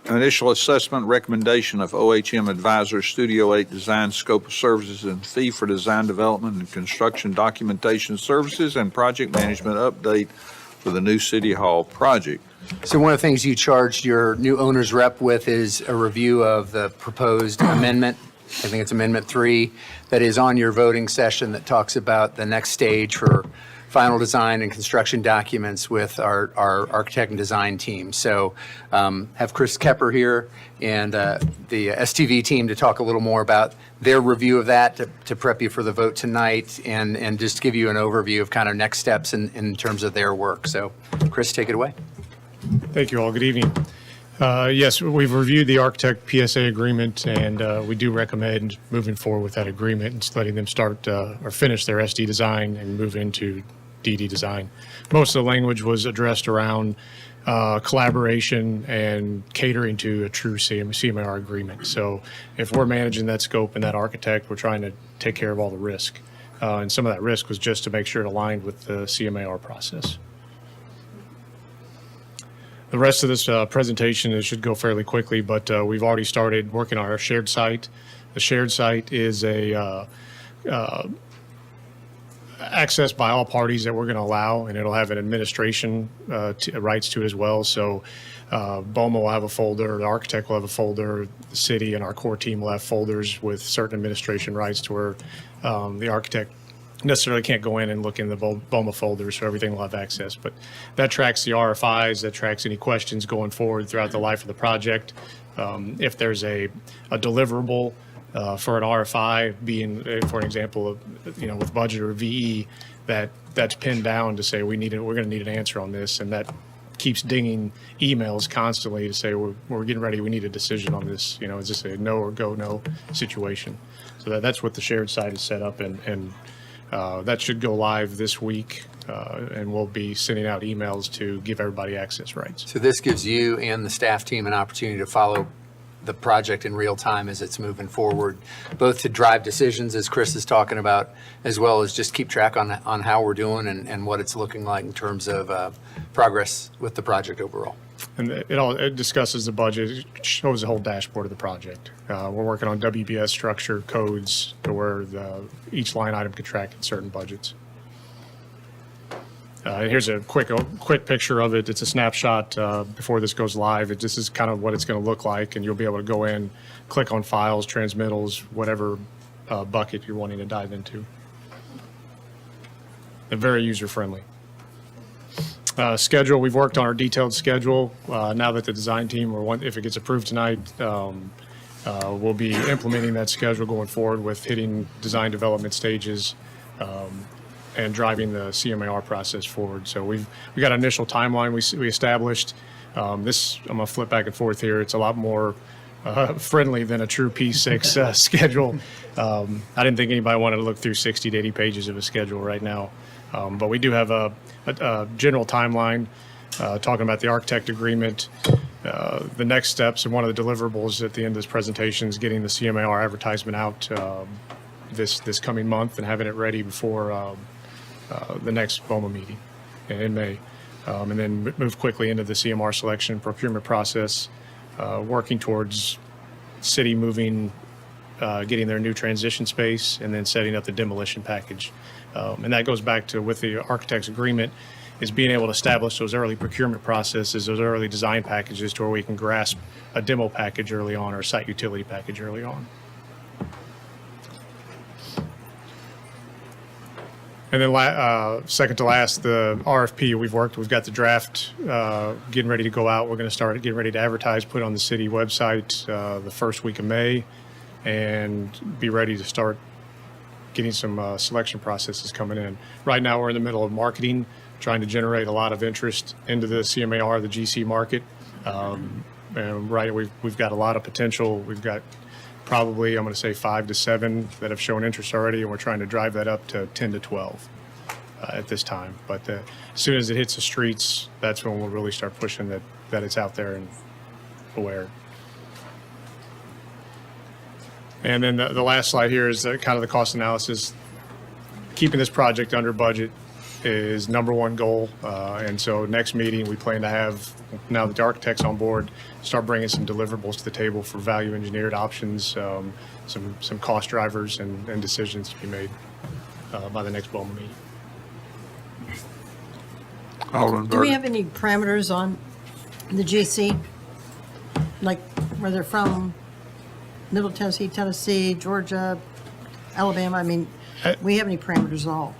initial assessment recommendation of OHM Advisor Studio 8 Design Scope of Services and Fee for Design Development and Construction Documentation Services and Project Management Update for the new City Hall project. So one of the things you charged your new owner's rep with is a review of the proposed amendment. I think it's Amendment 3, that is on your voting session, that talks about the next stage for final design and construction documents with our architect and design team. So have Chris Kepper here and the STV team to talk a little more about their review of that, to prep you for the vote tonight, and just give you an overview of kind of next steps in terms of their work. So Chris, take it away. Thank you all. Good evening. Yes, we've reviewed the architect PSA agreement, and we do recommend moving forward with that agreement and letting them start or finish their SD design and move into DD design. Most of the language was addressed around collaboration and catering to a true CMAR agreement. So if we're managing that scope and that architect, we're trying to take care of all the risk. And some of that risk was just to make sure it aligned with the CMAR process. The rest of this presentation, it should go fairly quickly, but we've already started working on our shared site. The shared site is a access by all parties that we're going to allow, and it'll have an administration rights to it as well. So BOMA will have a folder, the architect will have a folder, the city and our core team will have folders with certain administration rights to where the architect necessarily can't go in and look in the BOMA folder, so everything will have access. But that tracks the RFIs, that tracks any questions going forward throughout the life of the project. If there's a deliverable for an RFI, being, for an example, with budget or VE, that's pinned down to say we're going to need an answer on this, and that keeps dinging emails constantly to say we're getting ready, we need a decision on this. Is this a no or go no situation? So that's what the shared site is set up, and that should go live this week, and we'll be sending out emails to give everybody access rights. So this gives you and the staff team an opportunity to follow the project in real time as it's moving forward, both to drive decisions, as Chris is talking about, as well as just keep track on how we're doing and what it's looking like in terms of progress with the project overall. And it discusses the budget, it shows the whole dashboard of the project. We're working on WBS structure codes to where each line item can track in certain budgets. Here's a quick picture of it. It's a snapshot before this goes live. This is kind of what it's going to look like, and you'll be able to go in, click on files, transmittals, whatever bucket you're wanting to dive into. And very user-friendly. Schedule, we've worked on our detailed schedule. Now that the design team, if it gets approved tonight, we'll be implementing that schedule going forward with hitting design development stages and driving the CMAR process forward. So we got an initial timeline we established. I'm going to flip back and forth here. It's a lot more friendly than a true P6 schedule. I didn't think anybody wanted to look through 60 to 80 pages of a schedule right now. But we do have a general timeline talking about the architect agreement. The next steps and one of the deliverables at the end of this presentation is getting the CMAR advertisement out this coming month and having it ready before the next BOMA meeting in May. And then move quickly into the CMR selection procurement process, working towards city moving, getting their new transition space, and then setting up the demolition package. And that goes back to with the architect's agreement is being able to establish those early procurement processes, those early design packages to where we can grasp a demo package early on or a site utility package early on. And then second to last, the RFP we've got the draft getting ready to go out. We're going to start getting ready to advertise, put it on the city website the first week of May, and be ready to start getting some selection processes coming in. Right now, we're in the middle of marketing, trying to generate a lot of interest into the CMAR, the GC market. And right, we've got a lot of potential. We've got probably, I'm going to say 5 to 7 that have shown interest already, and we're trying to drive that up to 10 to 12 at this time. But as soon as it hits the streets, that's when we'll really start pushing that it's out there and aware. And then the last slide here is kind of the cost analysis. Keeping this project under budget is number one goal. And so next meeting, we plan to have, now that the architect's on board, start bringing some deliverables to the table for value engineered options, some cost drivers and decisions to be made by the next BOMA meeting. Do we have any parameters on the GC? Like where they're from? Middle Tennessee, Tennessee, Georgia, Alabama? I mean, we have any parameters at all?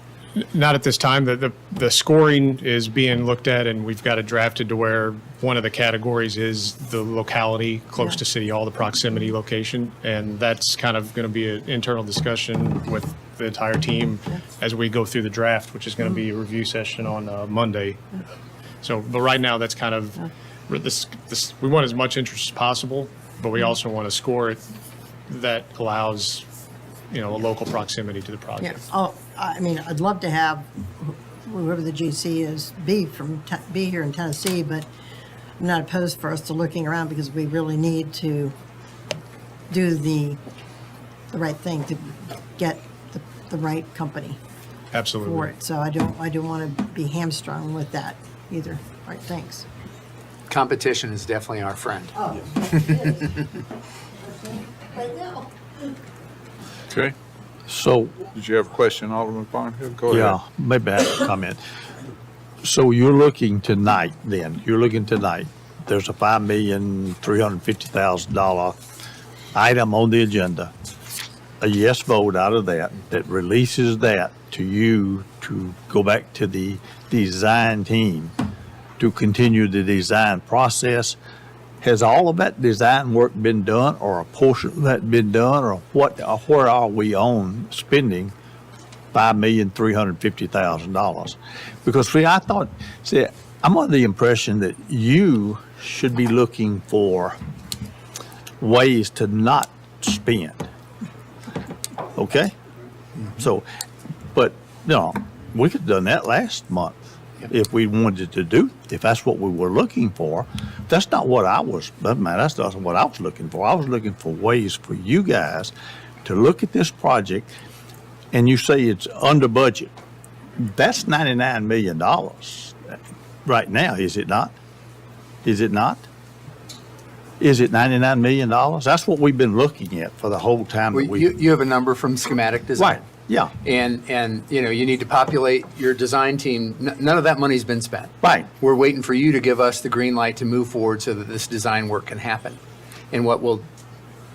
Not at this time. The scoring is being looked at, and we've got it drafted to where one of the categories is the locality close to City Hall, the proximity location, and that's kind of going to be an internal discussion with the entire team as we go through the draft, which is going to be a review session on Monday. So, but right now, that's kind of this. We want as much interest as possible, but we also want to score it that allows, a local proximity to the project. Yeah. Oh, I mean, I'd love to have whoever the GC is be here in Tennessee, but I'm not opposed for us to looking around because we really need to do the right thing to get the right company Absolutely. for it. So I don't want to be hamstrung with that either. All right, thanks. Competition is definitely our friend. Oh, it is. Right now. Okay. So, Did you have a question, Alderman Barnhill? Go ahead. yeah, maybe I have a comment. So you're looking tonight, there's a $5,350,000 item on the agenda. A yes vote out of that releases that to you to go back to the design team to continue the design process. Has all of that design work been done, or a portion of that been done, or where are we on spending $5,350,000? Because I'm under the impression that you should be looking for ways to not spend. Okay? So, but we could have done that last month. If we wanted to do, if that's what we were looking for, that's not what that's not what I was looking for. I was looking for ways for you guys to look at this project, and you say it's under budget. That's $99 million right now, is it not? Is it not? Is it $99 million? That's what we've been looking at for the whole time. Well, you have a number from schematic design. Right. Yeah. And you need to populate your design team. None of that money's been spent. Right. We're waiting for you to give us the green light to move forward so that this design work can happen. And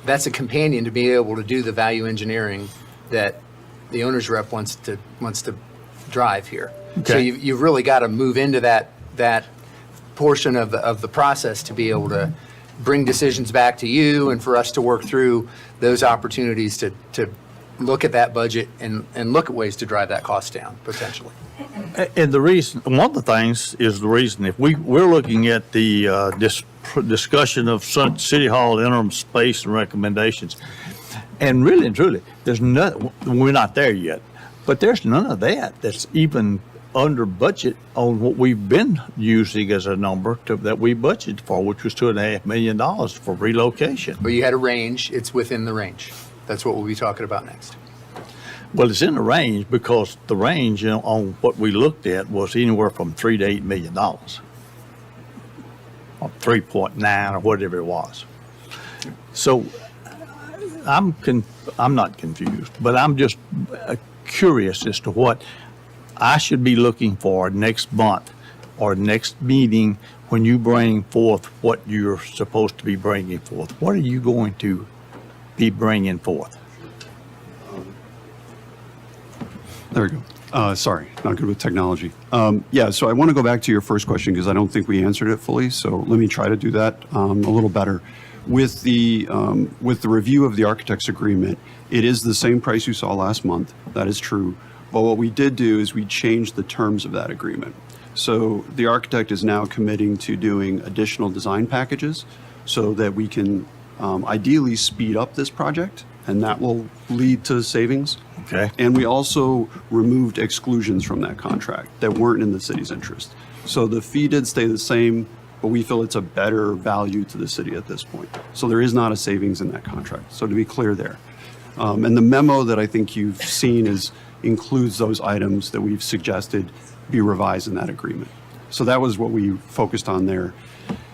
that's a companion to be able to do the value engineering that the owner's rep wants to drive here. So Okay. you've really got to move into that portion of the process to be able to bring decisions back to you and for us to work through those opportunities to look at that budget and look at ways to drive that cost down potentially. And the reason, one of the things is the reason, if we're looking at the discussion of City Hall interim space and recommendations, and really and truly, we're not there yet, but there's none of that that's even under budget on what we've been using as a number that we budgeted for, which was $2.5 million for relocation. But you had a range, it's within the range. That's what we'll be talking about next. Well, it's in the range because the range on what we looked at was anywhere from $3 to $8 million, or 3.9 or whatever it was. So I'm not confused, but I'm just curious as to what I should be looking for next month or next meeting when you bring forth what you're supposed to be bringing forth. What are you going to be bringing forth? There we go. Sorry, not good with technology. Yeah, so I want to go back to your first question because I don't think we answered it fully. So let me try to do that a little better. With the review of the architect's agreement, it is the same price you saw last month. That is true. But what we did do is we changed the terms of that agreement. So the architect is now committing to doing additional design packages so that we can ideally speed up this project, and that will lead to savings. Okay. And we also removed exclusions from that contract that weren't in the city's interest. So the fee did stay the same, but we feel it's a better value to the city at this point. So there is not a savings in that contract. So to be clear there. And the memo that I think you've seen includes those items that we've suggested be revised in that agreement. So that was what we focused on there.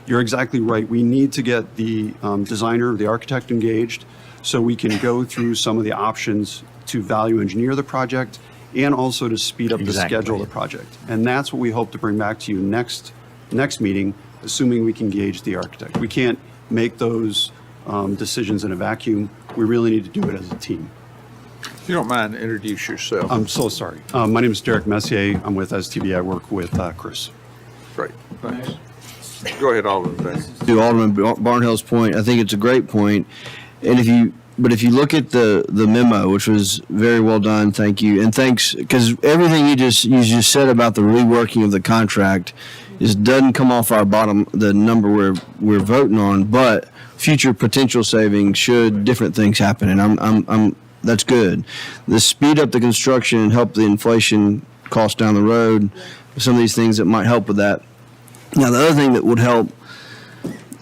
You're exactly right. We need to get the designer, the architect engaged so we can go through some of the options to value engineer the project and also to speed up the schedule of the project. And that's what we hope to bring back to you next meeting, assuming we can engage the architect. We can't make those decisions in a vacuum. We really need to do it as a team. If you don't mind, introduce yourself. I'm so sorry. My name is Derek Messier. I'm with STB. I work with Chris. Great, thanks. Go ahead, Alderman. To Alderman Barnhill's point, I think it's a great point. And if you look at the memo, which was very well done, thank you, and thanks, because everything you just said about the reworking of the contract just doesn't come off the number we're voting on, but future potential savings should different things happen, and that's good. The speed up the construction and help the inflation cost down the road, some of these things that might help with that. Now, the other thing that would help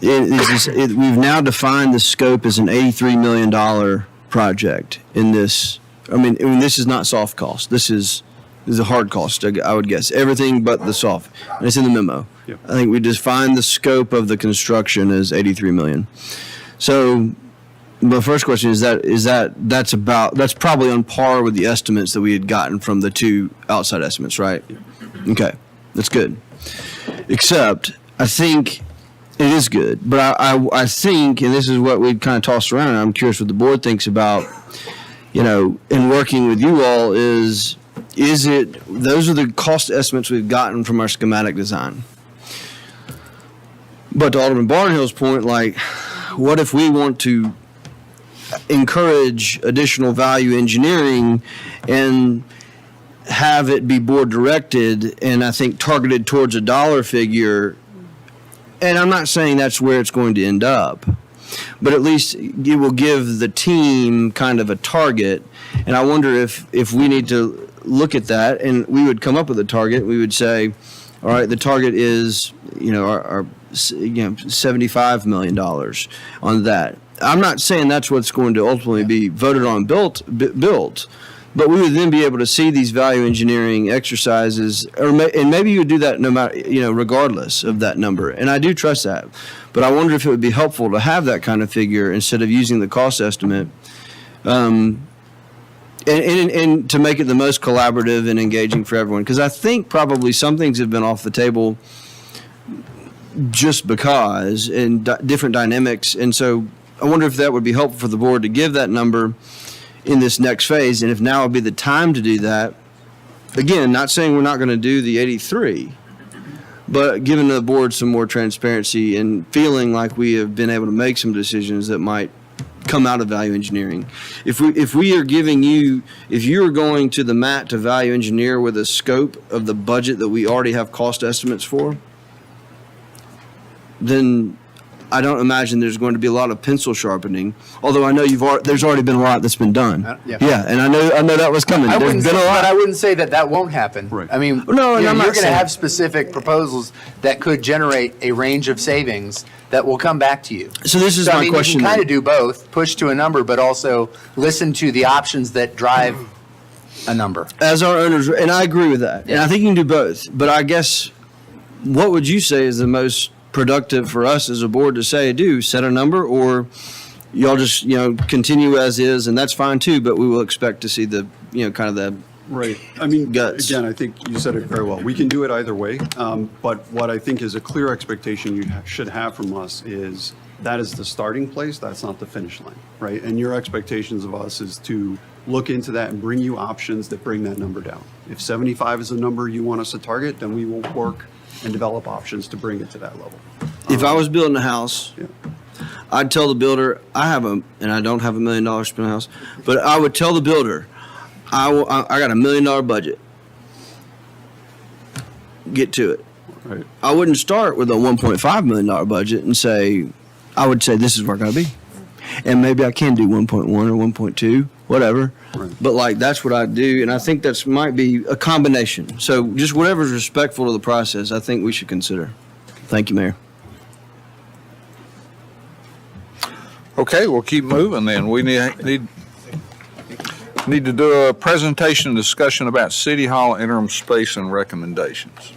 we've now defined the scope as an $83 million project in this. I mean, this is not soft cost. This is a hard cost, I would guess. Everything but the soft. And it's in the memo. Yep. I think we defined the scope of the construction as $83 million. So the first question is that's probably on par with the estimates that we had gotten from the two outside estimates, right? Okay, that's good. Except, I think it is good, but I think, and this is what we've kind of tossed around, and I'm curious what the board thinks about, in working with you all, is it, those are the cost estimates we've gotten from our schematic design. But to Alderman Barnhill's point, what if we want to encourage additional value engineering and have it be board directed and I think targeted towards a dollar figure? And I'm not saying that's where it's going to end up, but at least it will give the team kind of a target. And I wonder if we need to look at that and we would come up with a target. We would say, all right, the target is, our $75 million on that. I'm not saying that's what's going to ultimately be voted on, built, but we would then be able to see these value engineering exercises, and maybe you would do that no matter, regardless of that number. And I do trust that, but I wonder if it would be helpful to have that kind of figure instead of using the cost estimate, and to make it the most collaborative and engaging for everyone. Because I think probably some things have been off the table just because, and different dynamics, and so I wonder if that would be helpful for the board to give that number in this next phase. And if now would be the time to do that, again, not saying we're not going to do the 83, but giving the board some more transparency and feeling like we have been able to make some decisions that might come out of value engineering. If we are giving you, if you are going to the mat to value engineer with a scope of the budget that we already have cost estimates for, then I don't imagine there's going to be a lot of pencil sharpening. Although I know there's already been a lot that's been done. Yeah, and I know that was coming. But I lot. wouldn't say that won't happen. Right. I mean, No, and I'm not you're going to saying- have specific proposals that could generate a range of savings that will come back to you. So this is I my mean, question You can kind then. of do both, push to a number, but also listen to the options that drive a number. As our owners, and I agree with that. And I think you can do both. But I guess, what would you say is the most productive for us as a board to say, set a number, or y'all just, continue as is, and that's fine too, but we will expect to see the, kind of the Right. I mean, guts. again, I think you said it very well. We can do it either way. But what I think is a clear expectation you should have from us is that is the starting place. That's not the finish line, right? And your expectations of us is to look into that and bring you options that bring that number down. If 75 is the number you want us to target, then we will work and develop options to bring it to that level. If I was building a house, I'd tell the builder, and I don't have $1 million to spend on a house, but I would tell the builder, I got $1 million budget. Get to it. Right. I wouldn't start with a $1.5 million budget and I would say this is where I'm going to be. And maybe I can do 1.1 or 1.2, whatever. Right. But that's what I do. And I think that's might be a combination. So just whatever's respectful to the process, I think we should consider. Thank you, Mayor. Okay, we'll keep moving then. We need to do a presentation and discussion about City Hall interim space and recommendations.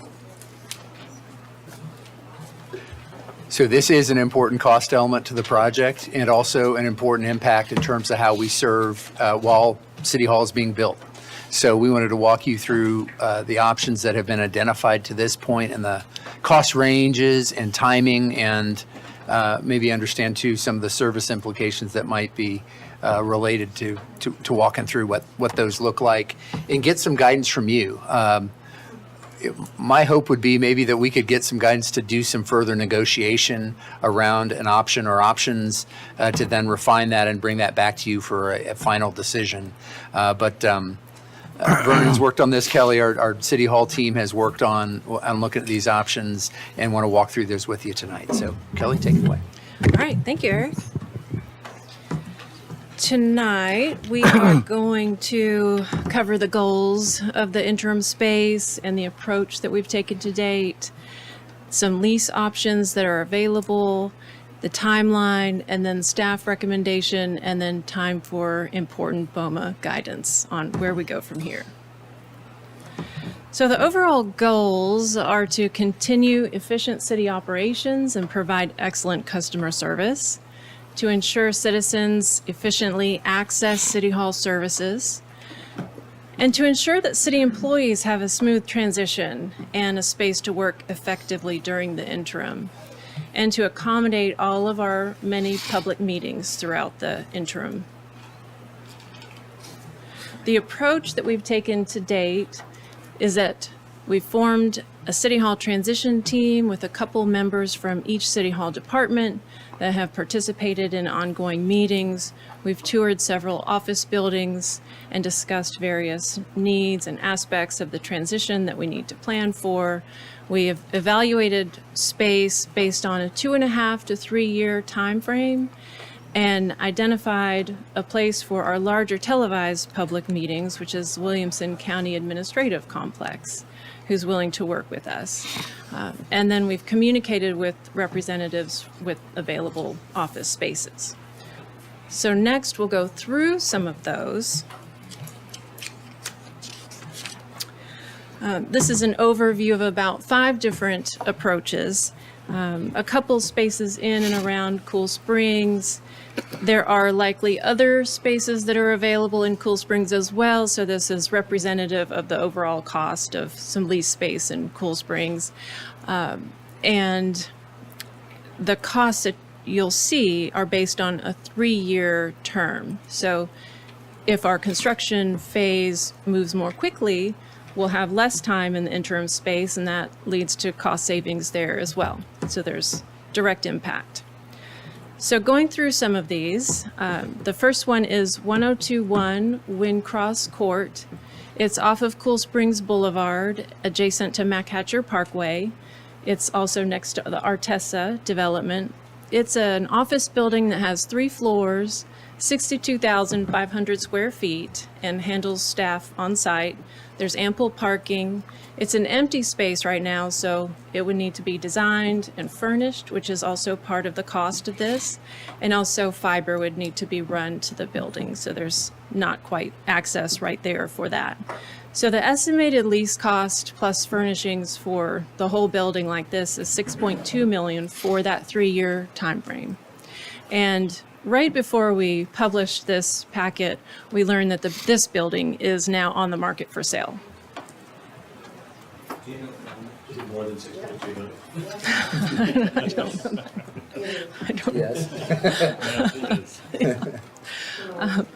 So this is an important cost element to the project and also an important impact in terms of how we serve while City Hall is being built. So we wanted to walk you through the options that have been identified to this point and the cost ranges and timing, and maybe understand too some of the service implications that might be related to walking through what those look like, and get some guidance from you. My hope would be maybe that we could get some guidance to do some further negotiation around an option or options to then refine that and bring that back to you for a final decision. But Vernon's worked on this. Kelly, our City Hall team, has worked on looking at these options and want to walk through those with you tonight. So Kelly, take it away. All right, thank you, Eric. Tonight, we are going to cover the goals of the interim space and the approach that we've taken to date, some lease options that are available, the timeline, and then staff recommendation, and then time for important BOMA guidance on where we go from here. So the overall goals are to continue efficient city operations and provide excellent customer service, to ensure citizens efficiently access City Hall services, and to ensure that city employees have a smooth transition and a space to work effectively during the interim, and to accommodate all of our many public meetings throughout the interim. The approach that we've taken to date is that we've formed a City Hall transition team with a couple members from each City Hall department that have participated in ongoing meetings. We've toured several office buildings and discussed various needs and aspects of the transition that we need to plan for. We have evaluated space based on a 2.5 to 3 year time frame and identified a place for our larger televised public meetings, which is Williamson County Administrative Complex, who's willing to work with us. And then we've communicated with representatives with available office spaces. So next we'll go through some of those. This is an overview of about 5 different approaches. A couple spaces in and around Cool Springs. There are likely other spaces that are available in Cool Springs as well, so this is representative of the overall cost of some lease space in Cool Springs. And the costs that you'll see are based on a 3 year term. So If our construction phase moves more quickly, we'll have less time in the interim space, and that leads to cost savings there as well. So there's direct impact. So going through some of these, the first one is 1021 Windcross Court. It's off of Cool Springs Boulevard, adjacent to MacHatcher Parkway. It's also next to the Artesa development. It's an office building that has 3 floors, 62,500 square feet, and handles staff on site. There's ample parking. It's an empty space right now, so it would need to be designed and furnished, which is also part of the cost of this. And also fiber would need to be run to the building, so there's not quite access right there for that. So the estimated lease cost plus furnishings for the whole building like this is $6.2 million for that 3-year time frame. And right before we published this packet, we learned that this building is now on the market for sale. More than 6.2 million. I don't know. I don't know.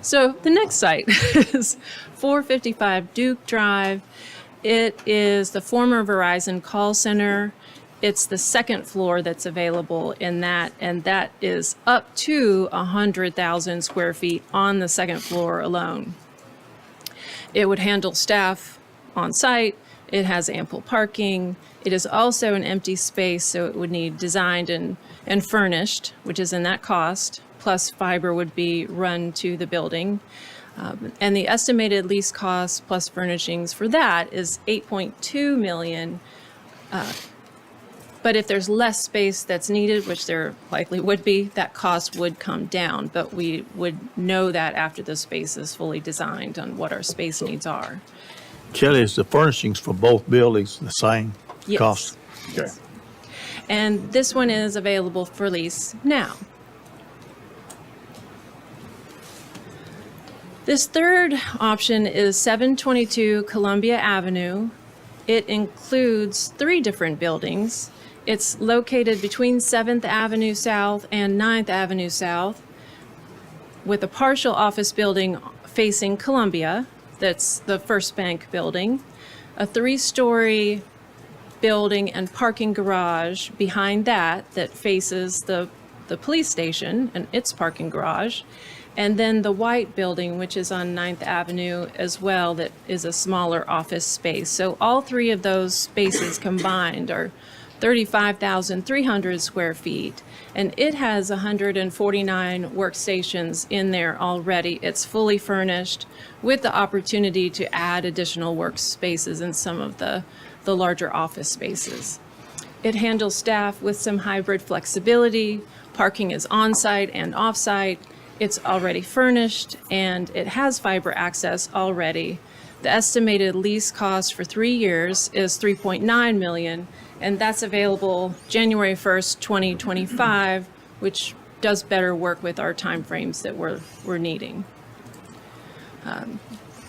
So the next site is 455 Duke Drive. It is the former Verizon call center. It's the second floor that's available in that, and that is up to 100,000 square feet on the second floor alone. It would handle staff on site. It has ample parking. It is also an empty space, so it would need designed and furnished, which is in that cost, plus fiber would be run to the building. And the estimated lease cost plus furnishings for that is $8.2 million. But if there's less space that's needed, which there likely would be, that cost would come down. But we would know that after the space is fully designed on what our space needs are. Kelly, is the furnishings for both buildings the same Yes. cost? Okay. Yes. And this one is available for lease now. This third option is 722 Columbia Avenue. It includes 3 different buildings. It's located between 7th Avenue South and 9th Avenue South, with a partial office building facing Columbia. That's the First Bank building, a 3-story building and parking garage behind that faces the police station and its parking garage, and then the white building, which is on 9th Avenue as well, that is a smaller office space. So all 3 of those spaces combined are 35,300 square feet, and it has 149 workstations in there already. It's fully furnished with the opportunity to add additional workspaces in some of the larger office spaces. It handles staff with some hybrid flexibility. Parking is on-site and off-site. It's already furnished, and it has fiber access already. The estimated lease cost for 3 years is $3.9 million, and that's available January 1st, 2025, which does better work with our timeframes that we're needing.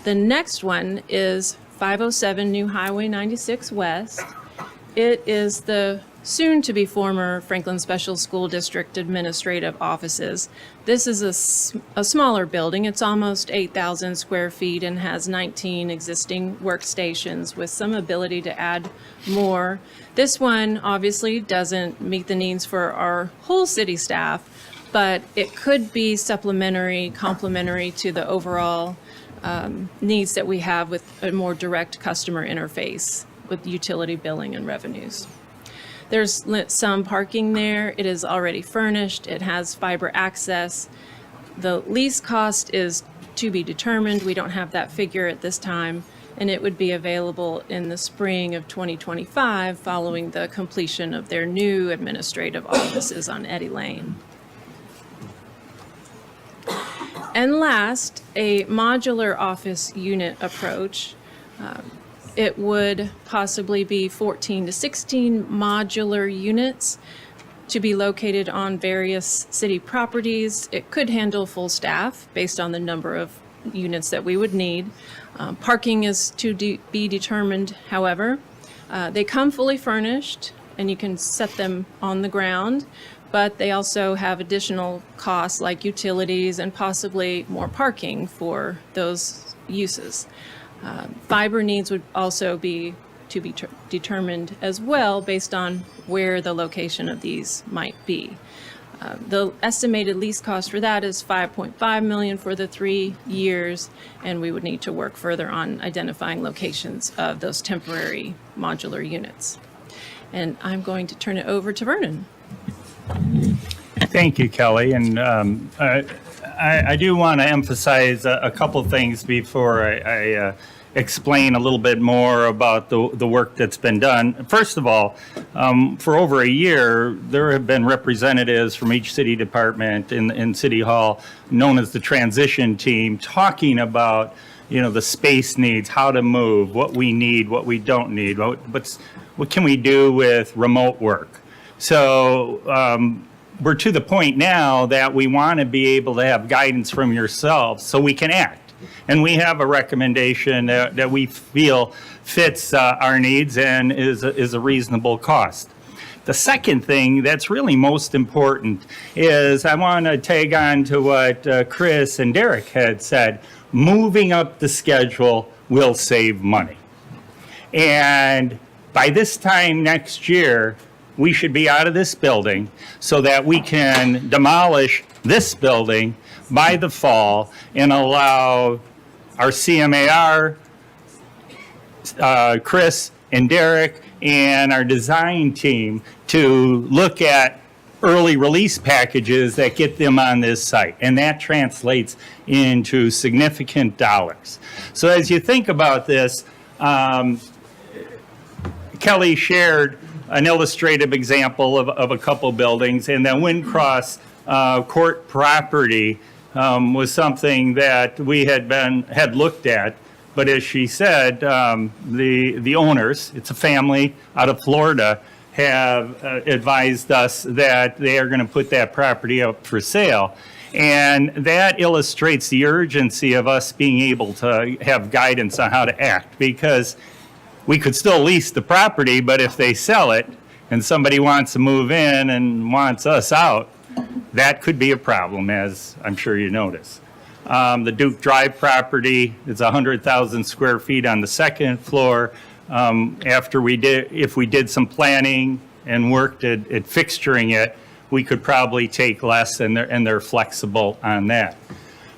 The next one is 507 New Highway 96 West. It is the soon-to-be former Franklin Special School District administrative offices. This is a smaller building. It's almost 8,000 square feet and has 19 existing workstations with some ability to add more. This one obviously doesn't meet the needs for our whole city staff, but it could be supplementary, complementary to the overall needs that we have with a more direct customer interface with utility billing and revenues. There's some parking there. It is already furnished. It has fiber access. The lease cost is to be determined. We don't have that figure at this time, and it would be available in the spring of 2025 following the completion of their new administrative offices on Eddy Lane. And last, a modular office unit approach. It would possibly be 14 to 16 modular units to be located on various city properties. It could handle full staff based on the number of units that we would need. Parking is to be determined, however. They come fully furnished, and you can set them on the ground. but they also have additional costs like utilities and possibly more parking for those uses. Fiber needs would also be to be determined as well based on where the location of these might be. The estimated lease cost for that is $5.5 million for the 3 years, and we would need to work further on identifying locations of those temporary modular units. And I'm going to turn it over to Vernon. Thank you, Kelly. And I do want to emphasize a couple things before I explain a little bit more about the work that's been done. First of all, for over a year, there have been representatives from each city department in City Hall, known as the transition team, talking about, the space needs, how to move, what we need, what we don't need, what can we do with remote work. So we're to the point now that we want to be able to have guidance from yourselves so we can act. And we have a recommendation that we feel fits our needs and is a reasonable cost. The second thing that's really most important is I want to tag on to what Chris and Derek had said. Moving up the schedule will save money. And by this time next year, we should be out of this building so that we can demolish this building by the fall and allow our CMAR, Chris and Derek, and our design team to look at early release packages that get them on this site. And that translates into significant dollars. So as you think about this, Kelly shared an illustrative example of a couple buildings, and then Windcross Court property was something that we had looked at. But as she said, the owners, it's a family out of Florida, have advised us that they are going to put that property up for sale. And that illustrates the urgency of us being able to have guidance on how to act, because we could still lease the property, but if they sell it and somebody wants to move in and wants us out, that could be a problem, as I'm sure you notice. The Duke Drive property is 100,000 square feet on the second floor. If we did some planning and worked at fixturing it, we could probably take less, and they're flexible on that.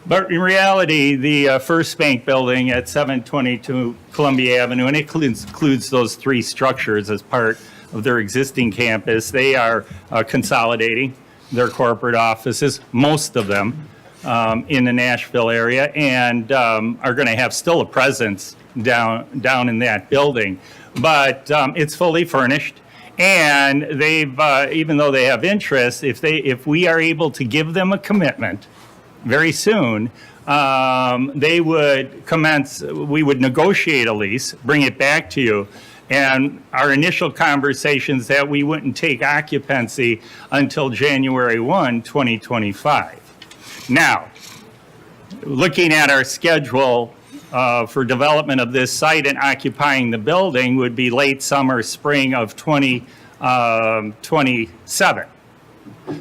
But in reality, the First Bank building at 722 Columbia Avenue, and it includes those 3 structures as part of their existing campus, they are consolidating their corporate offices, most of them in the Nashville area, and are going to have still a presence down in that building. But it's fully furnished, and they've even though they have interest, if we are able to give them a commitment very soon, they would commence, we would negotiate a lease, bring it back to you, and our initial conversations that we wouldn't take occupancy until January 1, 2025. Now, looking at our schedule for development of this site and occupying the building would be late summer, spring of 2027.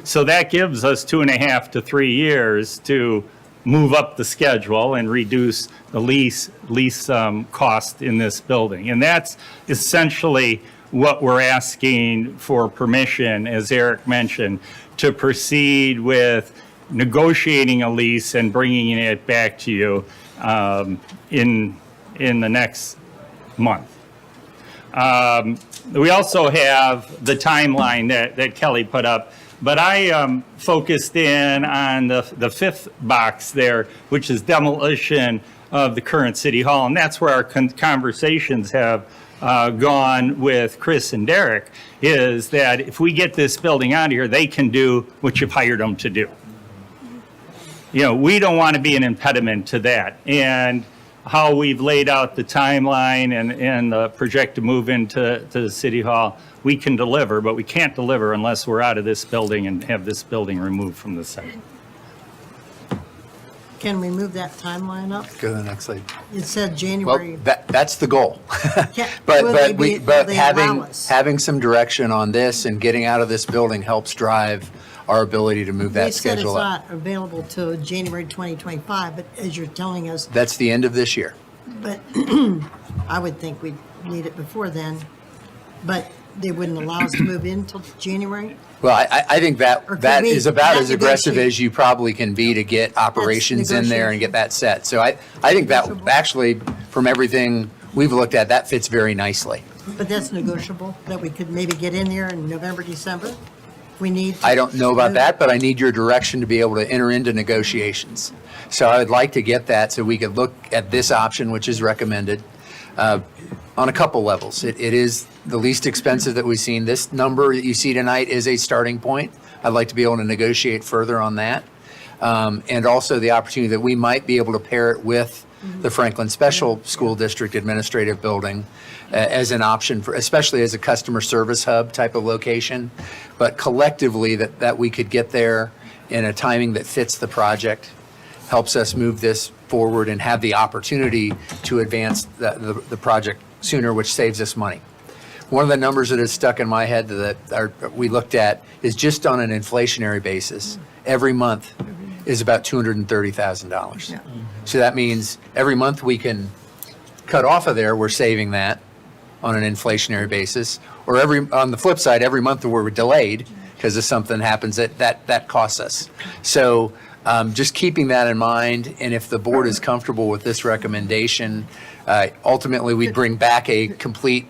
So that gives us 2.5 to 3 years to move up the schedule and reduce the lease cost in this building. And that's essentially what we're asking for permission, as Eric mentioned, to proceed with negotiating a lease and bringing it back to you in the next month. We also have the timeline that Kelly put up. But I focused in on the 5th box there, which is demolition of the current City Hall. And that's where our conversations have gone with Chris and Derek, is that if we get this building out of here, they can do what you've hired them to do. We don't want to be an impediment to that. And how we've laid out the timeline and the projected move into the City Hall, we can deliver, but we can't deliver unless we're out of this building and have this building removed from the site. Can we move that timeline up? Go to the next slide. It said Well, January. that's the goal. Can- But, will but they but allow having, us? having some direction on this and getting out of this building helps drive our ability to move They that said it's schedule up. not available till January 2025, but as you're telling us, That's the end of this year. but I would think we'd need it before then. But they wouldn't allow us to move in till January? Well, I think Or that could that we is about not as aggressive negotiate? as you probably can be to get operations in there and get that set. So I think that actually, from everything we've looked at, that fits very nicely. But that's negotiable, that we could maybe get in there in November, December? If we need. to I don't know about move- that, but I need your direction to be able to enter into negotiations. So I would like to get that so we could look at this option, which is recommended, on a couple levels. It is the least expensive that we've seen. This number that you see tonight is a starting point. I'd like to be able to negotiate further on that. And also the opportunity that we might be able to pair it with the Franklin Special School District Administrative Building as an option for, especially as a customer service hub type of location. But collectively, that we could get there in a timing that fits the project, helps us move this forward and have the opportunity to advance the project sooner, which saves us money. One of the numbers that is stuck in my head we looked at is just on an inflationary basis, every month is about $230,000. So that means every month we can cut off of there, we're saving that on an inflationary basis. Or on the flip side, every month we're delayed because of something happens that costs us. So just keeping that in mind, and if the board is comfortable with this recommendation, ultimately we'd bring back a complete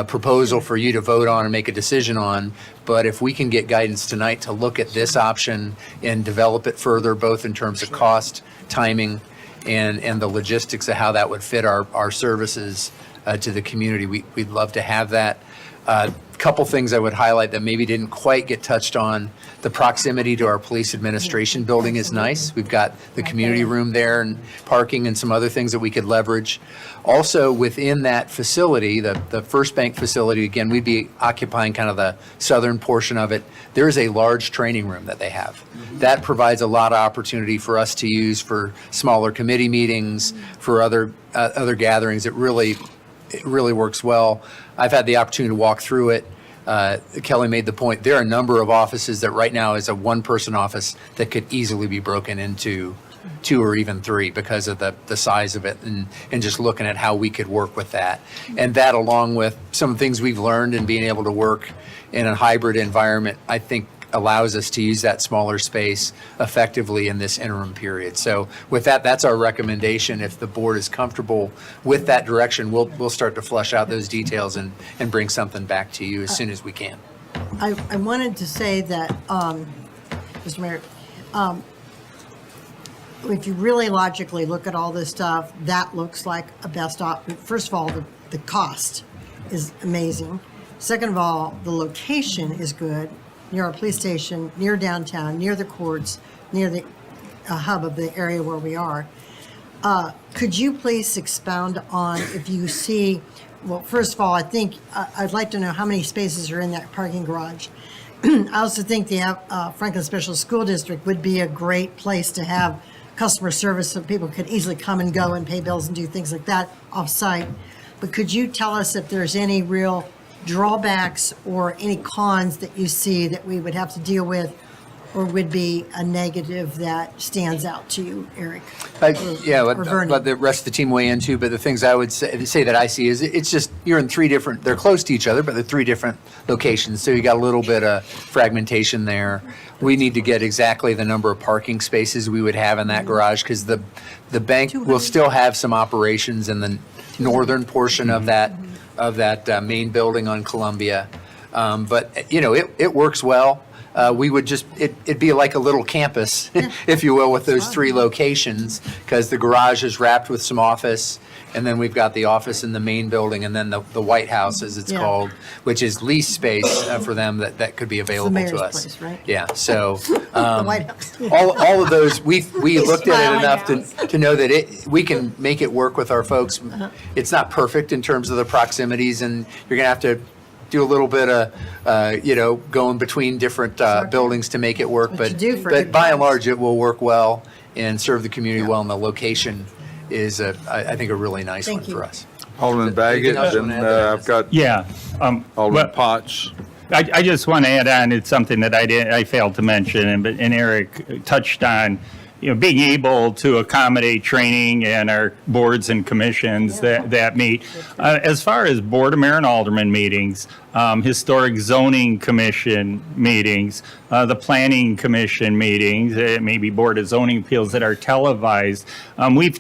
proposal for you to vote on and make a decision on. But if we can get guidance tonight to look at this option and develop it further, both in terms of cost, timing, and the logistics of how that would fit our services to the community, we'd love to have that. Couple things I would highlight that maybe didn't quite get touched on. The proximity to our police administration building is nice. We've got the community room there and parking and some other things that we could leverage. Also, within that facility, the First Bank facility, again, we'd be occupying kind of the southern portion of it. There is a large training room that they have. That provides a lot of opportunity for us to use for smaller committee meetings, for other gatherings. It really works well. I've had the opportunity to walk through it. Kelly made the point, there are a number of offices that right now is a one-person office that could easily be broken into 2 or even 3 because of the size of it and just looking at how we could work with that. And that, along with some things we've learned and being able to work in a hybrid environment, I think allows us to use that smaller space effectively in this interim period. So with that, that's our recommendation. If the board is comfortable with that direction, we'll start to flesh out those details and bring something back to you as soon as we can. I wanted to say that, Mr. Mayor, if you really logically look at all this stuff, that looks like a best first of all, the cost is amazing. Second of all, the location is good, near our police station, near downtown, near the courts, near the hub of the area where we are. Could you please expound on if you see, well, first of all, I think I'd like to know how many spaces are in that parking garage. I also think the Franklin Special School District would be a great place to have customer service so people could easily come and go and pay bills and do things like that off-site. But could you tell us if there's any real drawbacks or any cons that you see that we would have to deal with or would be a negative that stands out to you, Eric? Yeah, or Vernon? let the rest of the team weigh in too, but the things I would say that I see is it's just, you're in 3 different, they're close to each other, but they're 3 different locations, so you got a little bit of fragmentation there. We need to get exactly the number of parking spaces we would have in that garage, because the bank will still have some operations in the northern portion of that main building on Columbia. But, you know, it works well. We would just, it'd be like a little campus, if you will, with those 3 locations, because the garage is wrapped with some office, and then we've got the office in the main building, and then the White House, as it's called, which is lease space for them that could be available mayor's to us. place, right? Yeah, so The White House. all of those, we looked at it Smiling enough to know that we can make it work with our folks. It's not perfect in terms of the proximities, and you're going to have to do a little bit of, going between different buildings to make it work. What you do for a But good by and price. large, it will work well. and serve the community well, and the location is, I think, a really nice one for us. Alderman Anything Baggett, else you and wanna add to I've got Yeah. Alderman Potts. I just want to add on, it's something that I failed to mention, and Eric touched on, being able to accommodate training and our boards and commissions that meet. As far as Board of Mayor and Alderman meetings, Historic Zoning Commission meetings, the Planning Commission meetings, maybe Board of Zoning Appeals that are televised,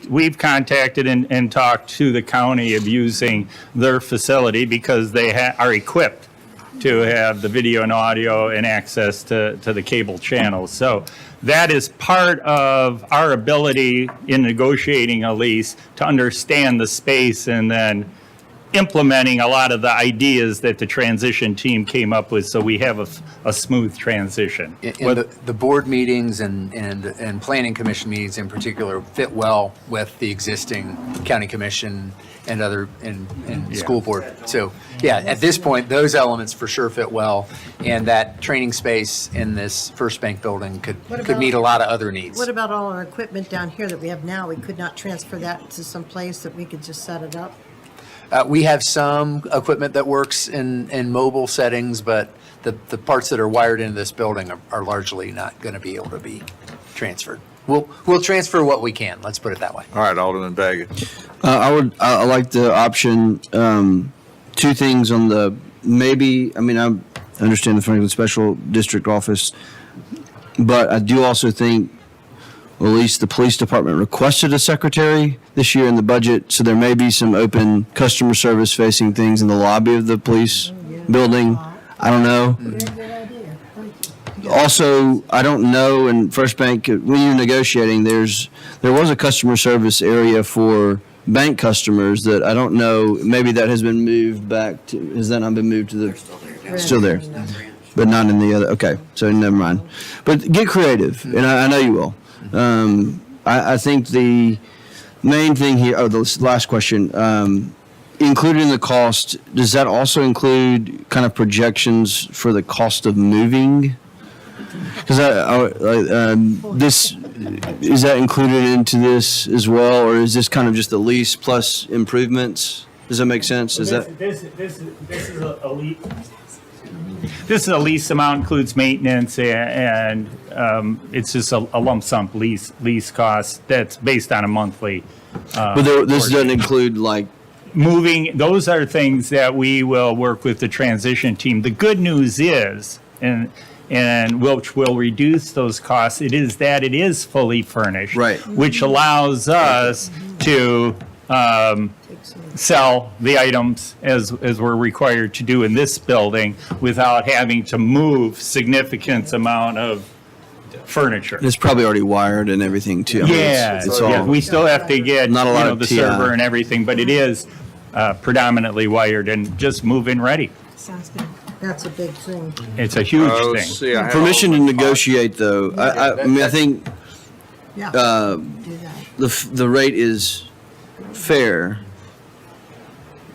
we've contacted and talked to the county of using their facility because they are equipped to have the video and audio and access to the cable channels. So that is part of our ability in negotiating a lease to understand the space and then implementing a lot of the ideas that the transition team came up with so we have a smooth transition. And the board meetings and planning commission meetings in particular fit well with the existing county commission and other and school board. So yeah, at this point, those elements for sure fit well, and that training space in this First Bank building could meet a lot of other needs. What about all our equipment down here that we have now? We could not transfer that to some place that we could just set it up? We have some equipment that works in mobile settings, but the parts that are wired into this building are largely not going to be able to be transferred. We'll transfer what we can. Let's put it that way. All right, Alderman Baggett. I like the option. Two things on the maybe. I mean, I understand the Franklin Special District Office, but I do also think, well, at least the police department requested a secretary this year in the budget, so there may be some open customer service facing things in the lobby of the police building. I don't know. Also, I don't know, in First Bank, when you're negotiating, there was a customer service area for bank customers that I don't know, maybe that has been moved back to, has that not been moved to the? Still there. But not in the other, okay, so never mind. But get creative, and I know you will. I think the main thing here, the last question, included in the does that also include kind of projections for the cost of moving? Because is that included into this as well, or is this kind of just the lease plus improvements? Does that make sense? This is a lease amount, includes maintenance, and it's just a lump sum lease cost that's based on a monthly. But this doesn't include like moving. Those are things that we will work with the transition team. The good news is, and which will reduce those costs, it is fully furnished, right? Which allows us to sell the items as we're required to do in this building without having to move significant amount of furniture. It's probably already wired and everything too. I mean, it's all, we still have to get not a lot of the TI. server and everything, but it is predominantly wired and just move-in ready. Sounds good. That's a big thing. It's a huge thing. Permission to negotiate, though. I mean, I think Yeah. the rate is fair,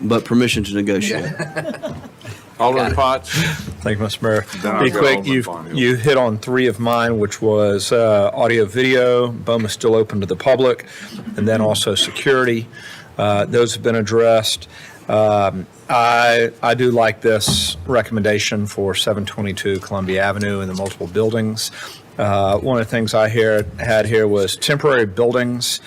but permission to negotiate. Alderman Potts. Thank you, Mr. Mayor. Then I'll Be go quick, Alderman Barnhill. you hit on three of mine, which was audio video. BOMA is still open to the public, and then also security. Those have been addressed. I do like this recommendation for 722 Columbia Avenue and the multiple buildings. One of the things I had here was temporary buildings.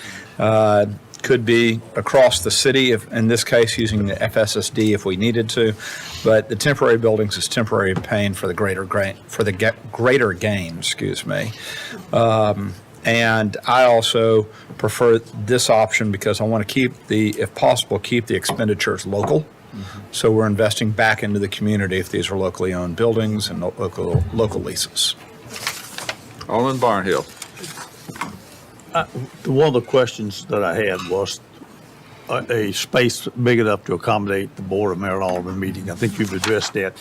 Could be across the city, in this case using the FSSD if we needed to, but the temporary buildings is temporary pain for the greater gain, excuse me. And I also prefer this option because I want to keep if possible, keep the expenditures local. So we're investing back into the community if these are locally owned buildings and local leases. Alderman Barnhill. One of the questions that I had was a space big enough to accommodate the Board of Mayor and Alderman meeting. I think you've addressed that.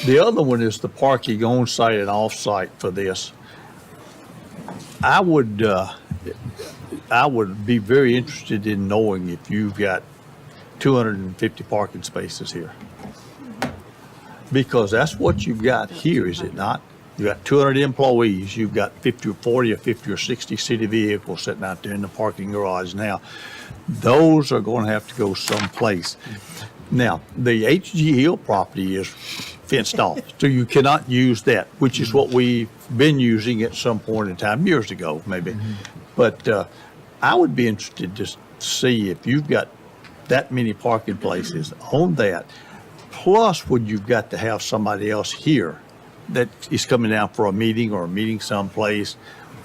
The other one is the parking on-site and off-site for this. I would be very interested in knowing if you've got 250 parking spaces here. Because that's what you've got here, is it not? You got 200 employees, you've got 50 or 40 or 50 or 60 city vehicles sitting out there in the parking garage now. Those are going to have to go someplace. Now, the HG Hill property is fenced off, so you cannot use that, which is what we've been using at some point in time, years ago, maybe. But I would be interested to see if you've got that many parking places on that, plus would you've got to have somebody else here that is coming down for a meeting or a meeting someplace,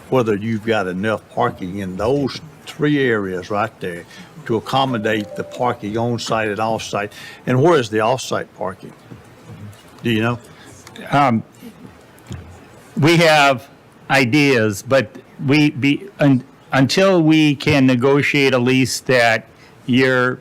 whether you've got enough parking in those three areas right there to accommodate the parking on-site and off-site. And where is the off-site parking? Do you know? We have ideas, but until we can negotiate a lease that you're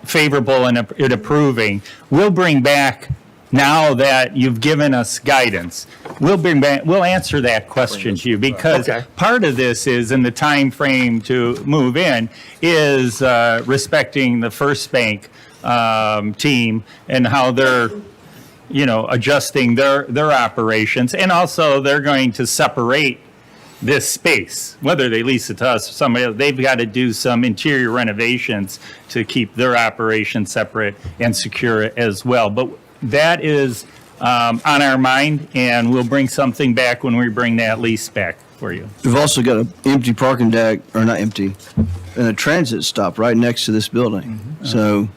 favorable in approving, we'll bring back, now that you've given us guidance, we'll answer that question to you, because part of this is, in the time frame to move in, is respecting the First Bank team and how they're adjusting their operations. And also, they're going to separate this space, whether they lease it to us or somebody else. They've got to do some interior renovations to keep their operation separate and secure as well. But that is on our mind, and we'll bring something back when we bring that lease back for you. We've also got an empty parking deck, or not empty, and a transit stop right next to this building. So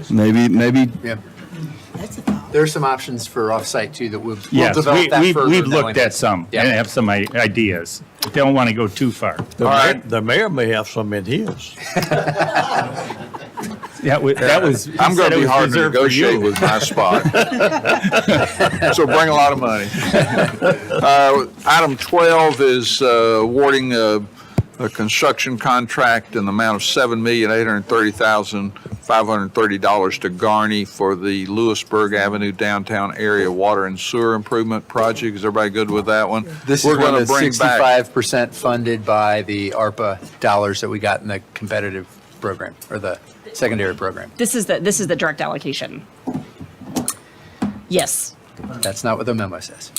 maybe. Yeah. There are some options for off-site too that we'll Yes, develop that further. we've knowing looked at some and have some ideas. Don't want to go too far. The mayor may have some in his. That was. I'm going to be hard to negotiate with my spot. So bring a lot of money. Item 12 is awarding a construction contract in the amount of $7,830,530 to Garney for the Lewisburg Avenue downtown area water and sewer improvement project. Is everybody good with that one? This We're is one gonna that's bring back 65% funded by the ARPA dollars that we got in the competitive program, or the secondary program. This is the direct allocation. Yes. That's not what the memo says.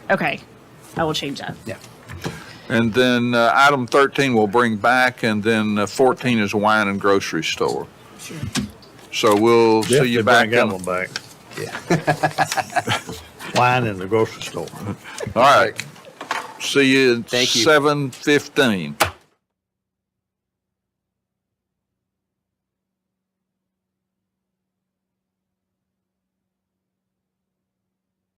Okay. I will change that. Yeah. And then item 13 we'll bring back, and then 14 is a wine and grocery store. Sure. So we'll see you back. Bring that one back. Yeah. Wine in the grocery store. All right. See you at Thank you. 7:15.